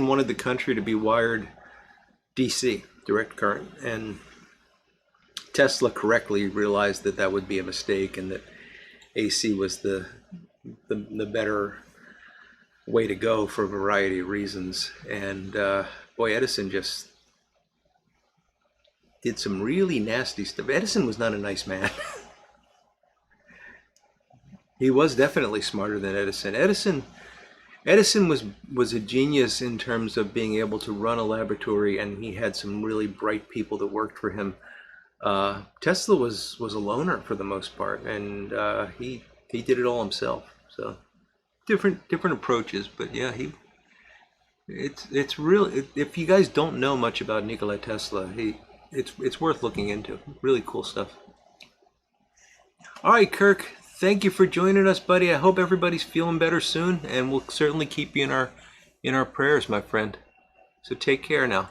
wanted the country to be wired DC, direct current, and Tesla correctly realized that that would be a mistake and that AC was the better way to go for a variety of reasons. And boy, Edison just did some really nasty stuff. Edison was not a nice man. He was definitely smarter than Edison. Edison was a genius in terms of being able to run a laboratory, and he had some really bright people that worked for him. Tesla was a loner for the most part, and he did it all himself. So different approaches, but yeah, it's real. If you guys don't know much about Nikola Tesla, it's worth looking into. Really cool stuff. All right, Kirk. Thank you for joining us, buddy. I hope everybody's feeling better soon, and we'll certainly keep you in our prayers, my friend. So take care now.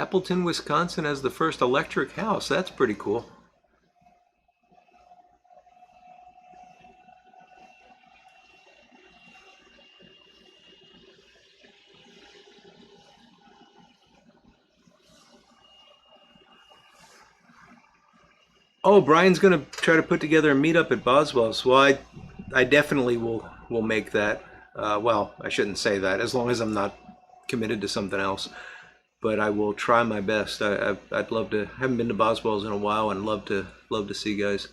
Appleton, Wisconsin has the first electric house. That's pretty cool. Oh, Brian's gonna try to put together a meetup at Boswell's. Well, I definitely will make that. Well, I shouldn't say that, as long as I'm not committed to something else. But I will try my best. I'd love to. Haven't been to Boswell's in a while, and love to see you guys.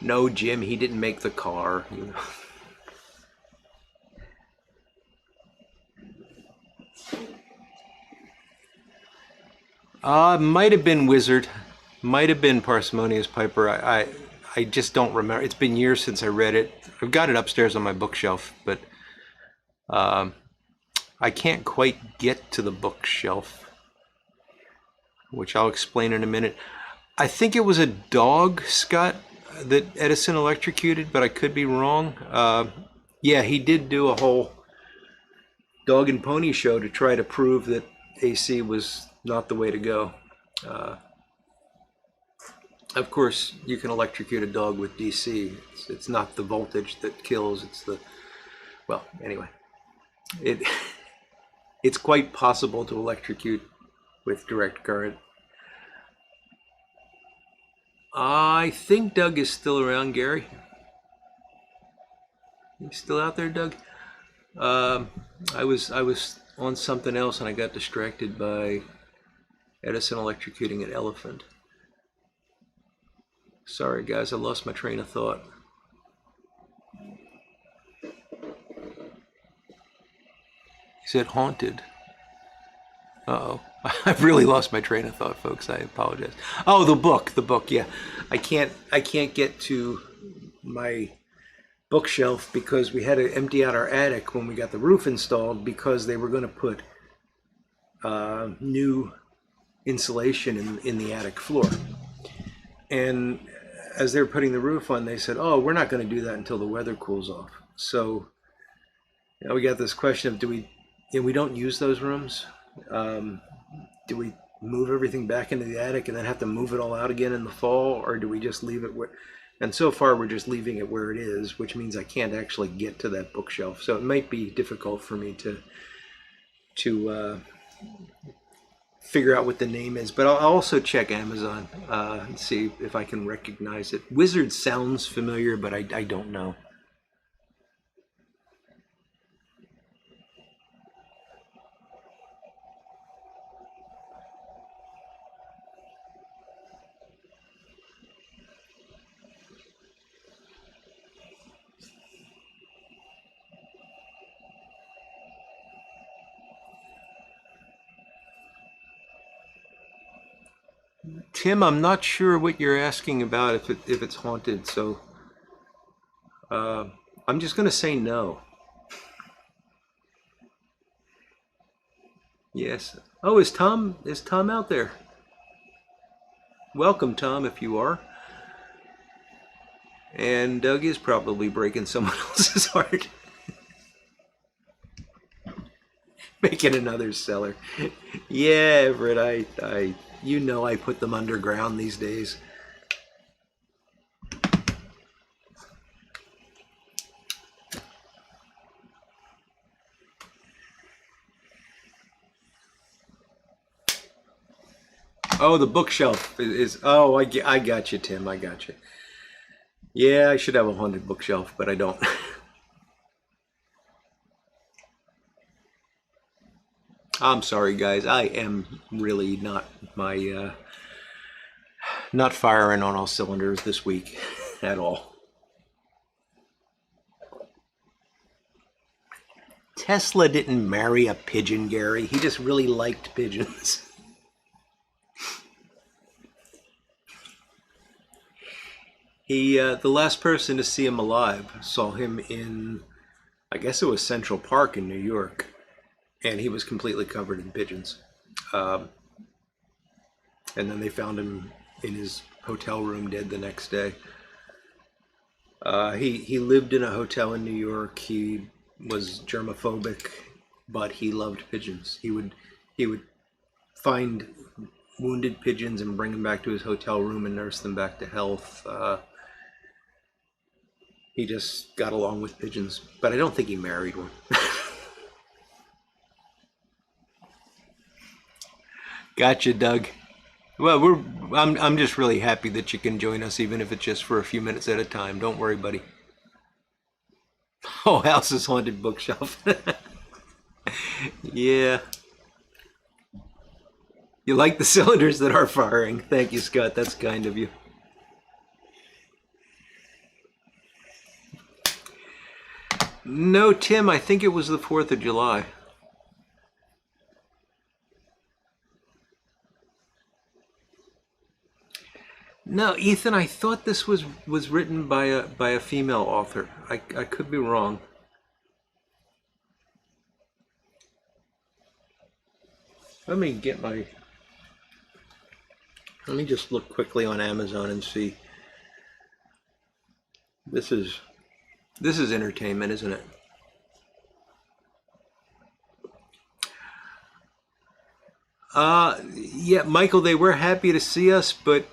No, Jim, he didn't make the car. You know. Might have been Wizard, might have been Parsimonious Piper. I just don't remember. It's been years since I read it. I've got it upstairs on my bookshelf, but I can't quite get to the bookshelf, which I'll explain in a minute. I think it was a dog, Scott, that Edison electrocuted, but I could be wrong. Yeah, he did do a whole dog and pony show to try to prove that AC was not the way to go. Of course, you can electrocute a dog with DC. It's not the voltage that kills, it's the, well, anyway. It's quite possible to electrocute with direct current. I think Doug is still around, Gary. You still out there, Doug? I was on something else and I got distracted by Edison electrocuting an elephant. Sorry guys, I lost my train of thought. He said haunted. Uh-oh. I've really lost my train of thought, folks. I apologize. Oh, the book, yeah. I can't get to my bookshelf because we had to empty out our attic when we got the roof installed because they were going to put new insulation in the attic floor. And as they were putting the roof on, they said, oh, we're not going to do that until the weather cools off. So we got this question of we don't use those rooms. Do we move everything back into the attic and then have to move it all out again in the fall, or do we just leave it where? And so far we're just leaving it where it is, which means I can't actually get to that bookshelf. So it might be difficult for me to figure out what the name is, but I'll also check Amazon and see if I can recognize it. Wizard sounds familiar, but I don't know. Tim, I'm not sure what you're asking about if it's haunted, so I'm just gonna say no. Yes. Oh, is Tom out there? Welcome, Tom, if you are. And Doug is probably breaking someone else's heart. Making another cellar. Yeah, Everett, I I put them underground these days. Oh, the bookshelf is oh, I got you, Tim, I got you. Yeah, I should have a haunted bookshelf, but I don't. I'm sorry, guys. I am really not not firing on all cylinders this week at all. Tesla didn't marry a pigeon, Gary. He just really liked pigeons. The last person to see him alive saw him in, I guess it was Central Park in New York, and he was completely covered in pigeons. And then they found him in his hotel room dead the next day. He lived in a hotel in New York. He was germophobic, but he loved pigeons. He would find wounded pigeons and bring them back to his hotel room and nurse them back to health. He just got along with pigeons, but I don't think he married one. Gotcha, Doug. Well, I'm just really happy that you can join us, even if it's just for a few minutes at a time. Don't worry, buddy. Oh, House's haunted bookshelf. Yeah. You like the cylinders that are firing. Thank you, Scott. That's kind of you. No, Tim, I think it was the 4th of July. No, Ethan, I thought this was written by a female author. I could be wrong. Let me get my Let me just look quickly on Amazon and see. This is entertainment, isn't it? Yeah, Michael, they were happy to see us, but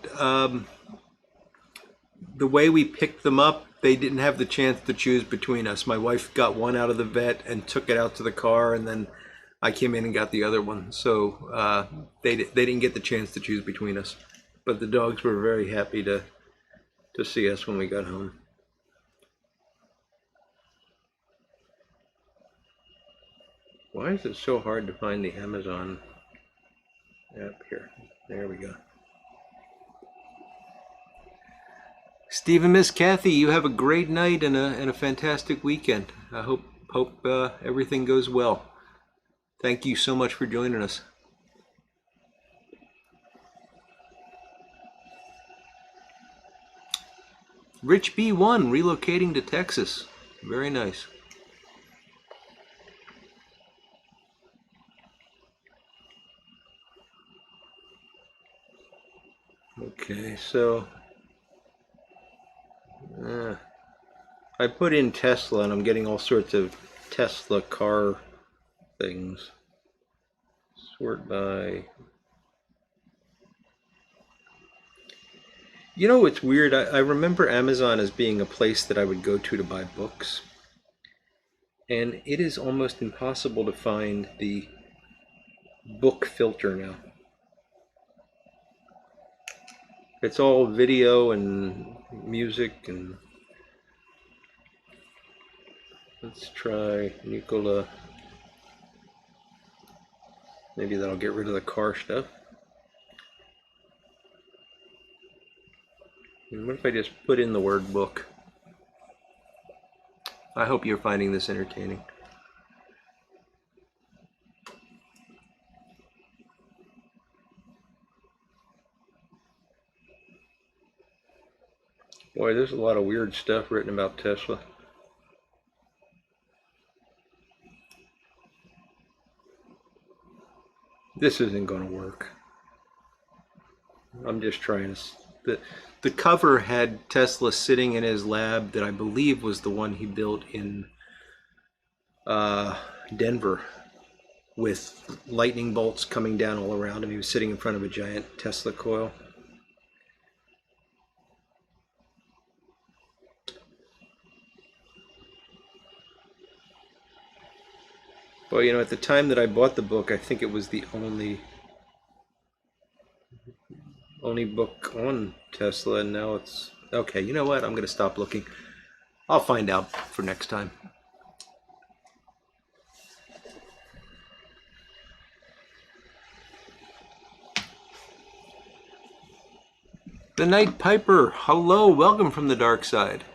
the way we picked them up, they didn't have the chance to choose between us. My wife got one out of the vet and took it out to the car, and then I came in and got the other one. So they didn't get the chance to choose between us. But the dogs were very happy to see us when we got home. Why is it so hard to find the Amazon app here? There we go. Steve and Miss Kathy, you have a great night and a fantastic weekend. I hope everything goes well. Thank you so much for joining us. Rich B1 relocating to Texas. Very nice. Okay, so I put in Tesla and I'm getting all sorts of Tesla car things. Sort by. You know what's weird? I remember Amazon as being a place that I would go to buy books. And it is almost impossible to find the book filter now. It's all video and music and let's try Nikola. Maybe that'll get rid of the car stuff. And what if I just put in the word book? I hope you're finding this entertaining. Boy, there's a lot of weird stuff written about Tesla. This isn't going to work. I'm just trying to. The cover had Tesla sitting in his lab that I believe was the one he built in Denver, with lightning bolts coming down all around him. He was sitting in front of a giant Tesla coil. Well, you know, at the time that I bought the book, I think it was the only book on Tesla, and now it's okay. You know what? I'm going to stop looking. I'll find out for next time. The Night Piper, hello, welcome from the dark side.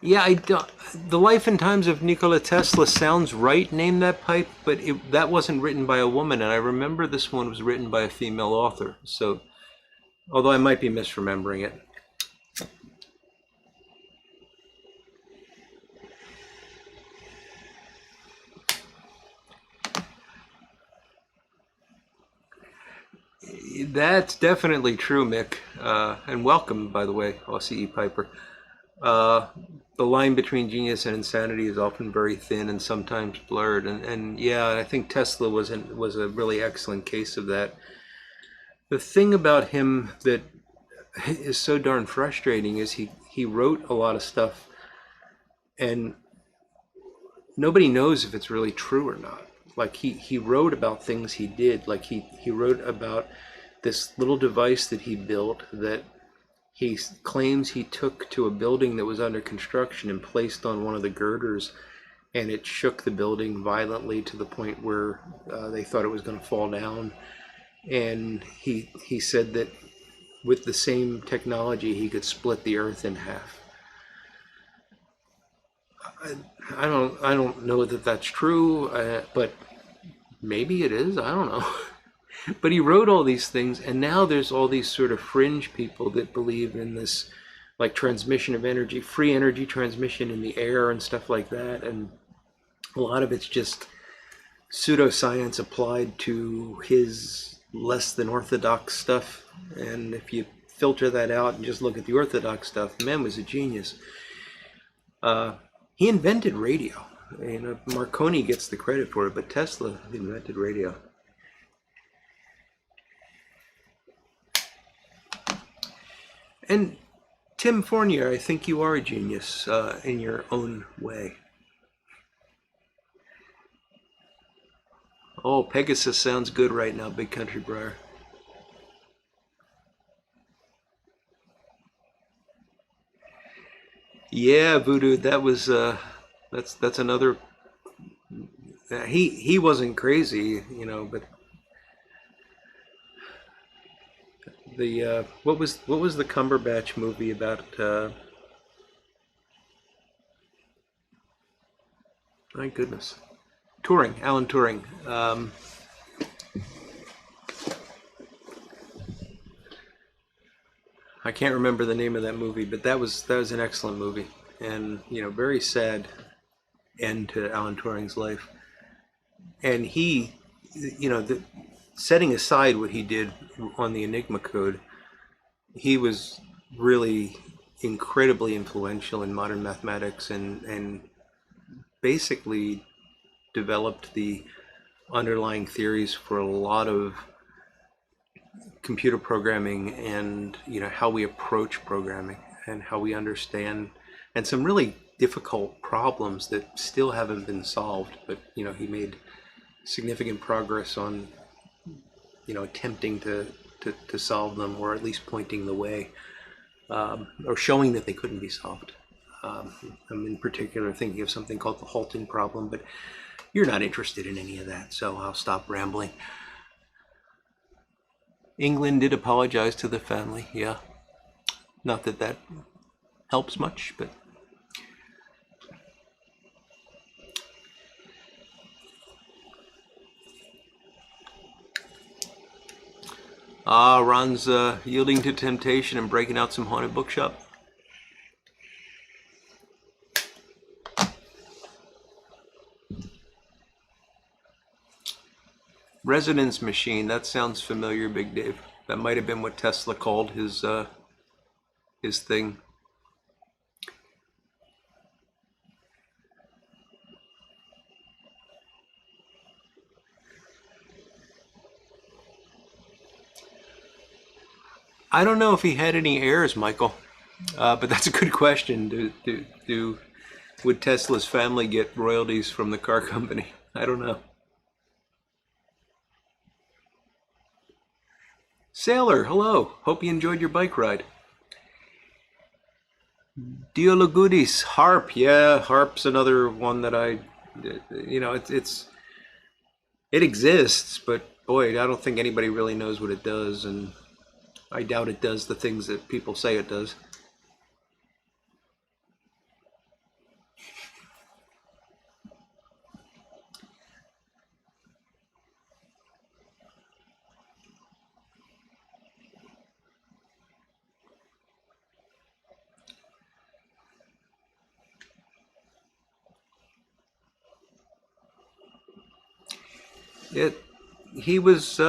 Yeah, I don't. The Life and Times of Nikola Tesla sounds right. Name that pipe, but that wasn't written by a woman, and I remember this one was written by a female author. So, although I might be misremembering it. That's definitely true, Mick. And welcome, by the way, Aussie Piper. Uh, the line between genius and insanity is often very thin and sometimes blurred. And yeah, I think Tesla was a really excellent case of that. The thing about him that is so darn frustrating is he wrote a lot of stuff and nobody knows if it's really true or not. Like he wrote about things he did. Like he wrote about this little device that he built that he claims he took to a building that was under construction and placed on one of the girders, and it shook the building violently to the point where they thought it was going to fall down. And he said that with the same technology, he could split the earth in half. I don't know that that's true, but maybe it is. I don't know. But he wrote all these things, and now there's all these sort of fringe people that believe in this, like transmission of energy, free energy transmission in the air and stuff like that. And a lot of it's just pseudoscience applied to his less than orthodox stuff. And if you filter that out and just look at the orthodox stuff, the man was a genius. He invented radio. You know, Marconi gets the credit for it, but Tesla invented radio. And Tim Fournier, I think you are a genius in your own way. Oh, Pegasus sounds good right now, Big Country Briar. Yeah, Voodoo, that was that's another. He wasn't crazy, you know, but the what was the Cumberbatch movie about? My goodness, Turing, Alan Turing. I can't remember the name of that movie, but that was an excellent movie, and you know, very sad end to Alan Turing's life. And he, you know, setting aside what he did on the Enigma code, he was really incredibly influential in modern mathematics and basically developed the underlying theories for a lot of computer programming and you know how we approach programming and how we understand and some really difficult problems that still haven't been solved, but you know he made significant progress on you know attempting to solve them or at least pointing the way, or showing that they couldn't be solved. I'm in particular thinking of something called the halting problem, but you're not interested in any of that, so I'll stop rambling. England did apologize to the family, yeah. Not that that helps much, but Ron's yielding to temptation and breaking out some haunted bookshop. Resonance machine, that sounds familiar, Big Dave. That might have been what Tesla called his thing. I don't know if he had any heirs, Michael, but that's a good question. Would Tesla's family get royalties from the car company? I don't know. Sailor, hello. Hope you enjoyed your bike ride. Diologudis, harp. Yeah, harp's another one that you know, it exists, but boy, I don't think anybody really knows what it does, and I doubt it does the things that people say it does. It he was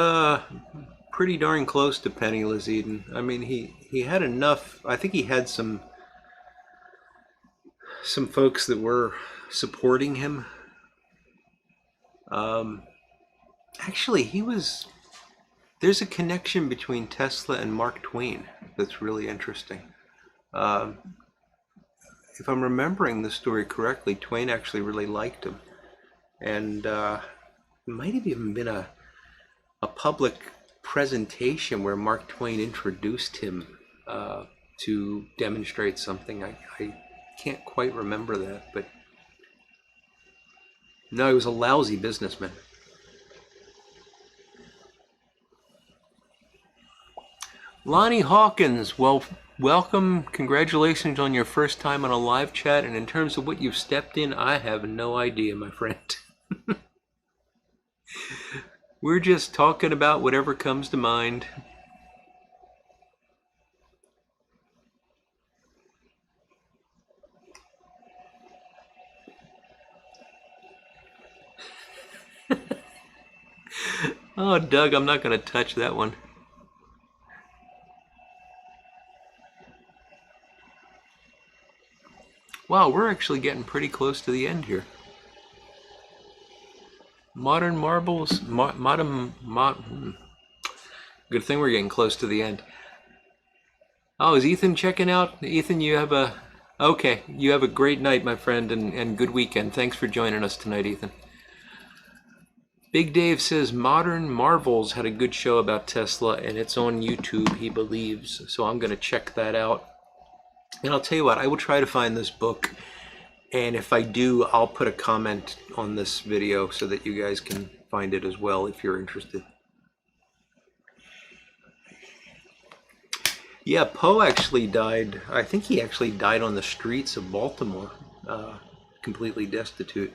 pretty darn close to penniless Eden. I mean, he had enough. I think he had some folks that were supporting him. Um, Actually, he was. There's a connection between Tesla and Mark Twain that's really interesting. Um, if I'm remembering the story correctly, Twain actually really liked him, and it might have even been a public presentation where Mark Twain introduced him to demonstrate something. I can't quite remember that, but no, he was a lousy businessman. Lonnie Hawkins, well, welcome. Congratulations on your first time on a live chat. And in terms of what you've stepped in, I have no idea, my friend. We're just talking about whatever comes to mind. Oh, Doug, I'm not going to touch that one. Wow, we're actually getting pretty close to the end here. Modern marbles, good thing we're getting close to the end. Oh, is Ethan checking out? Ethan, you have a, okay, you have a great night, my friend, and good weekend. Thanks for joining us tonight, Ethan. Big Dave says Modern Marvels had a good show about Tesla, and it's on YouTube, he believes. So I'm going to check that out. And I'll tell you what, I will try to find this book. And if I do, I'll put a comment on this video so that you guys can find it as well if you're interested. Yeah, Poe actually died. I think he actually died on the streets of Baltimore, completely destitute.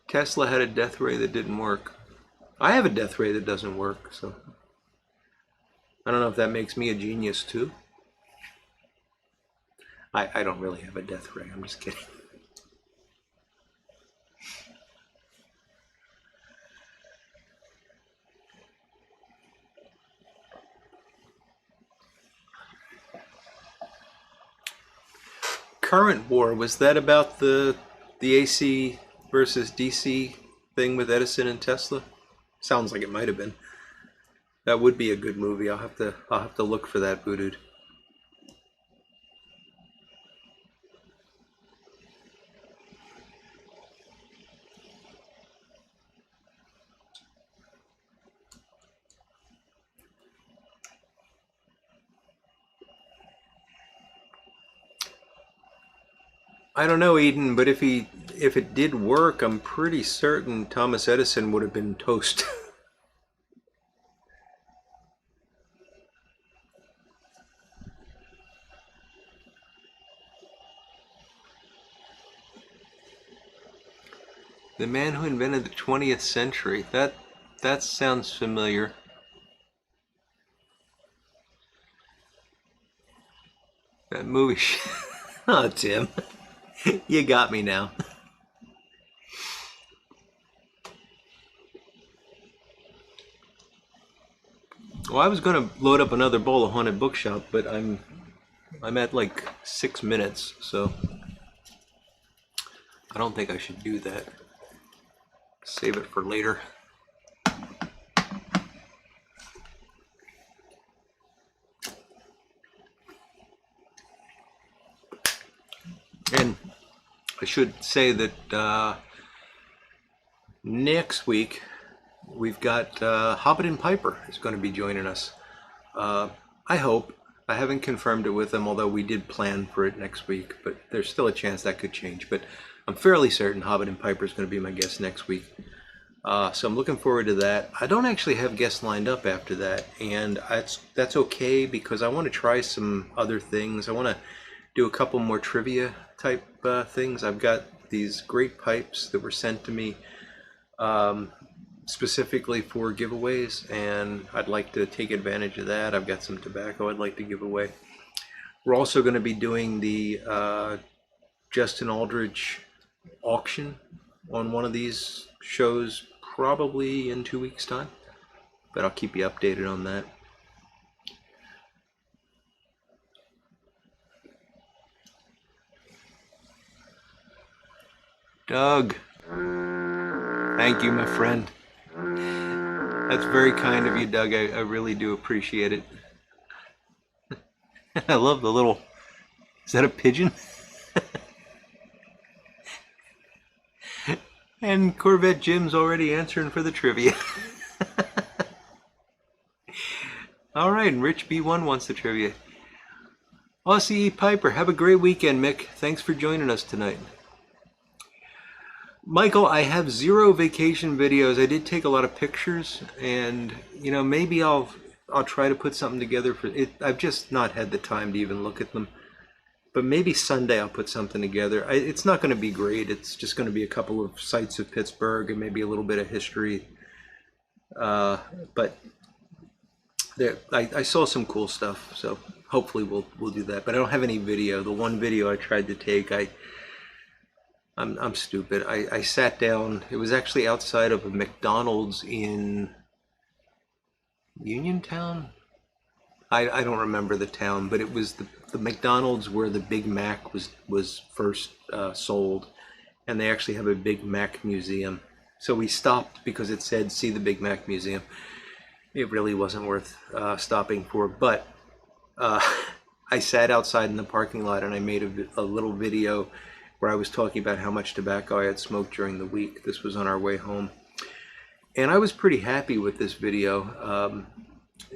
Tesla had a death ray that didn't work. I have a death ray that doesn't work, so I don't know if that makes me a genius too. I don't really have a death ray, I'm just kidding. Current war, was that about the AC versus DC thing with Edison and Tesla? Sounds like it might have been. That would be a good movie. I'll have to look for that, Voodoo. I don't know, Eden, but if it did work, I'm pretty certain Thomas Edison would have been toast. The man who invented the 20th century. That sounds familiar. That movie. Oh, Tim. You got me now. Well, I was going to load up another bowl of Haunted Bookshop, but I'm at like 6 minutes, so I don't think I should do that. Save it for later. And I should say that next week we've got Hobbit and Piper is going to be joining us. I hope. I haven't confirmed it with them, although we did plan for it next week, but there's still a chance that could change. But I'm fairly certain Hobbit and Piper is going to be my guest next week. So I'm looking forward to that. I don't actually have guests lined up after that, and that's okay because I want to try some other things. I want to do a couple more trivia type things. I've got these great pipes that were sent to me specifically for giveaways, and I'd like to take advantage of that. I've got some tobacco I'd like to give away. We're also going to be doing the Justin Aldridge auction on one of these shows probably in 2 weeks' time, but I'll keep you updated on that. Doug, thank you, my friend. That's very kind of you, Doug. I really do appreciate it. I love the little, is that a pigeon? And Corvette Jim's already answering for the trivia. All right, and Rich B1 wants the trivia. Aussie Piper, have a great weekend, Mick. Thanks for joining us tonight. Michael, I have 0 vacation videos. I did take a lot of pictures, and maybe I'll try to put something together for it. I've just not had the time to even look at them. But maybe Sunday I'll put something together. It's not going to be great. It's just going to be a couple of sights of Pittsburgh and maybe a little bit of history. But there, I saw some cool stuff, so hopefully we'll do that. But I don't have any video. The one video I tried to take, I'm stupid. I sat down. It was actually outside of a McDonald's in Uniontown. I don't remember the town, but it was the McDonald's where the Big Mac was first sold, and they actually have a Big Mac museum. So we stopped because it said "See the Big Mac Museum." It really wasn't worth stopping for, but I sat outside in the parking lot and I made a little video where I was talking about how much tobacco I had smoked during the week. This was on our way home, and I was pretty happy with this video.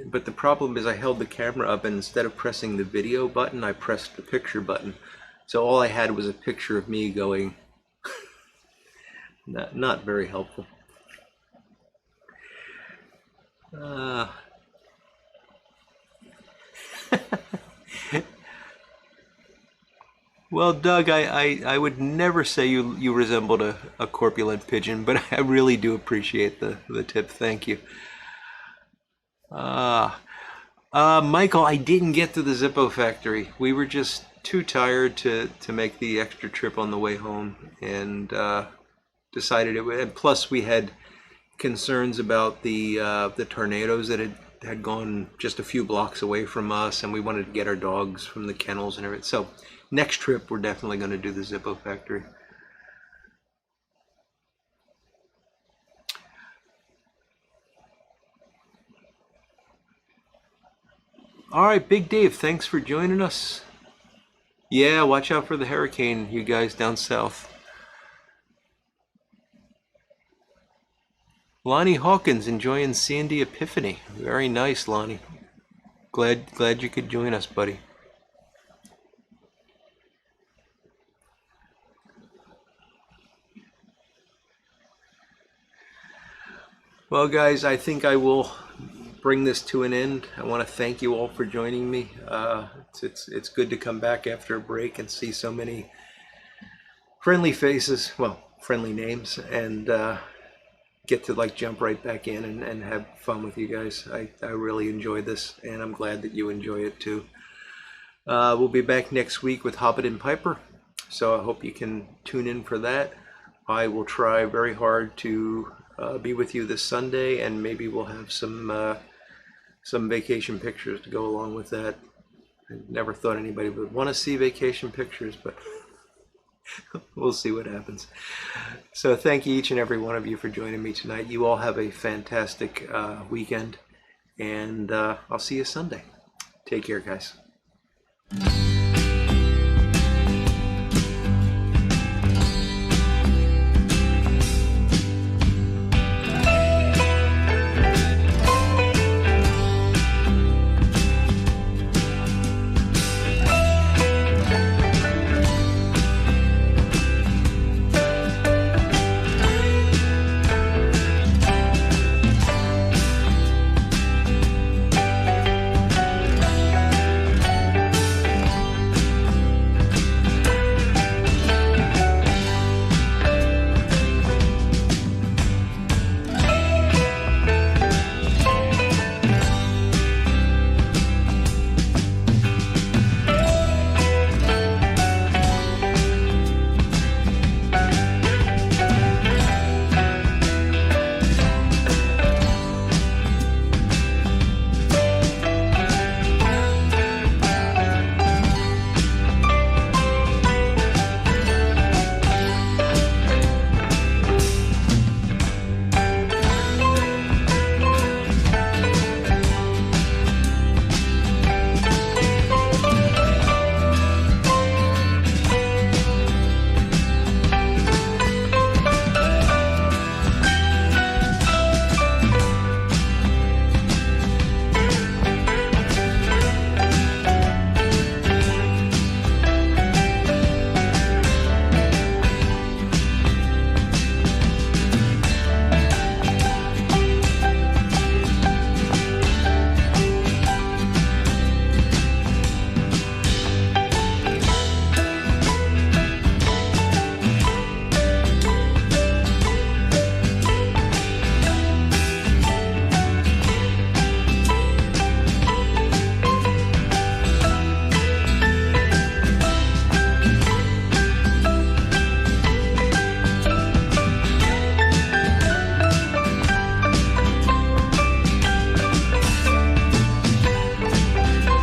But the problem is I held the camera up, and instead of pressing the video button, I pressed the picture button. So all I had was a picture of me going, not very helpful. Well, Doug, I would never say you resembled a corpulent pigeon, but I really do appreciate the tip. Thank you. Michael, I didn't get to the Zippo factory. We were just too tired to make the extra trip on the way home, and decided it would. And plus, we had concerns about the tornadoes that had gone just a few blocks away from us, and we wanted to get our dogs from the kennels and everything. So next trip, we're definitely going to do the Zippo factory. All right, Big Dave, thanks for joining us. Yeah, watch out for the hurricane, you guys down south. Lonnie Hawkins enjoying Sandy Epiphany. Very nice, Lonnie. Glad you could join us, buddy. Well, guys, I think I will bring this to an end. I want to thank you all for joining me. It's good to come back after a break and see so many friendly faces, well, friendly names, and get to jump right back in and have fun with you guys. I really enjoyed this, and I'm glad that you enjoy it too. We'll be back next week with Hobbit and Piper, so I hope you can tune in for that. I will try very hard to be with you this Sunday, and maybe we'll have some vacation pictures to go along with that. I never thought anybody would want to see vacation pictures, but we'll see what happens. So thank you, each and every one of you, for joining me tonight. You all have a fantastic weekend, and I'll see you Sunday. Take care, guys.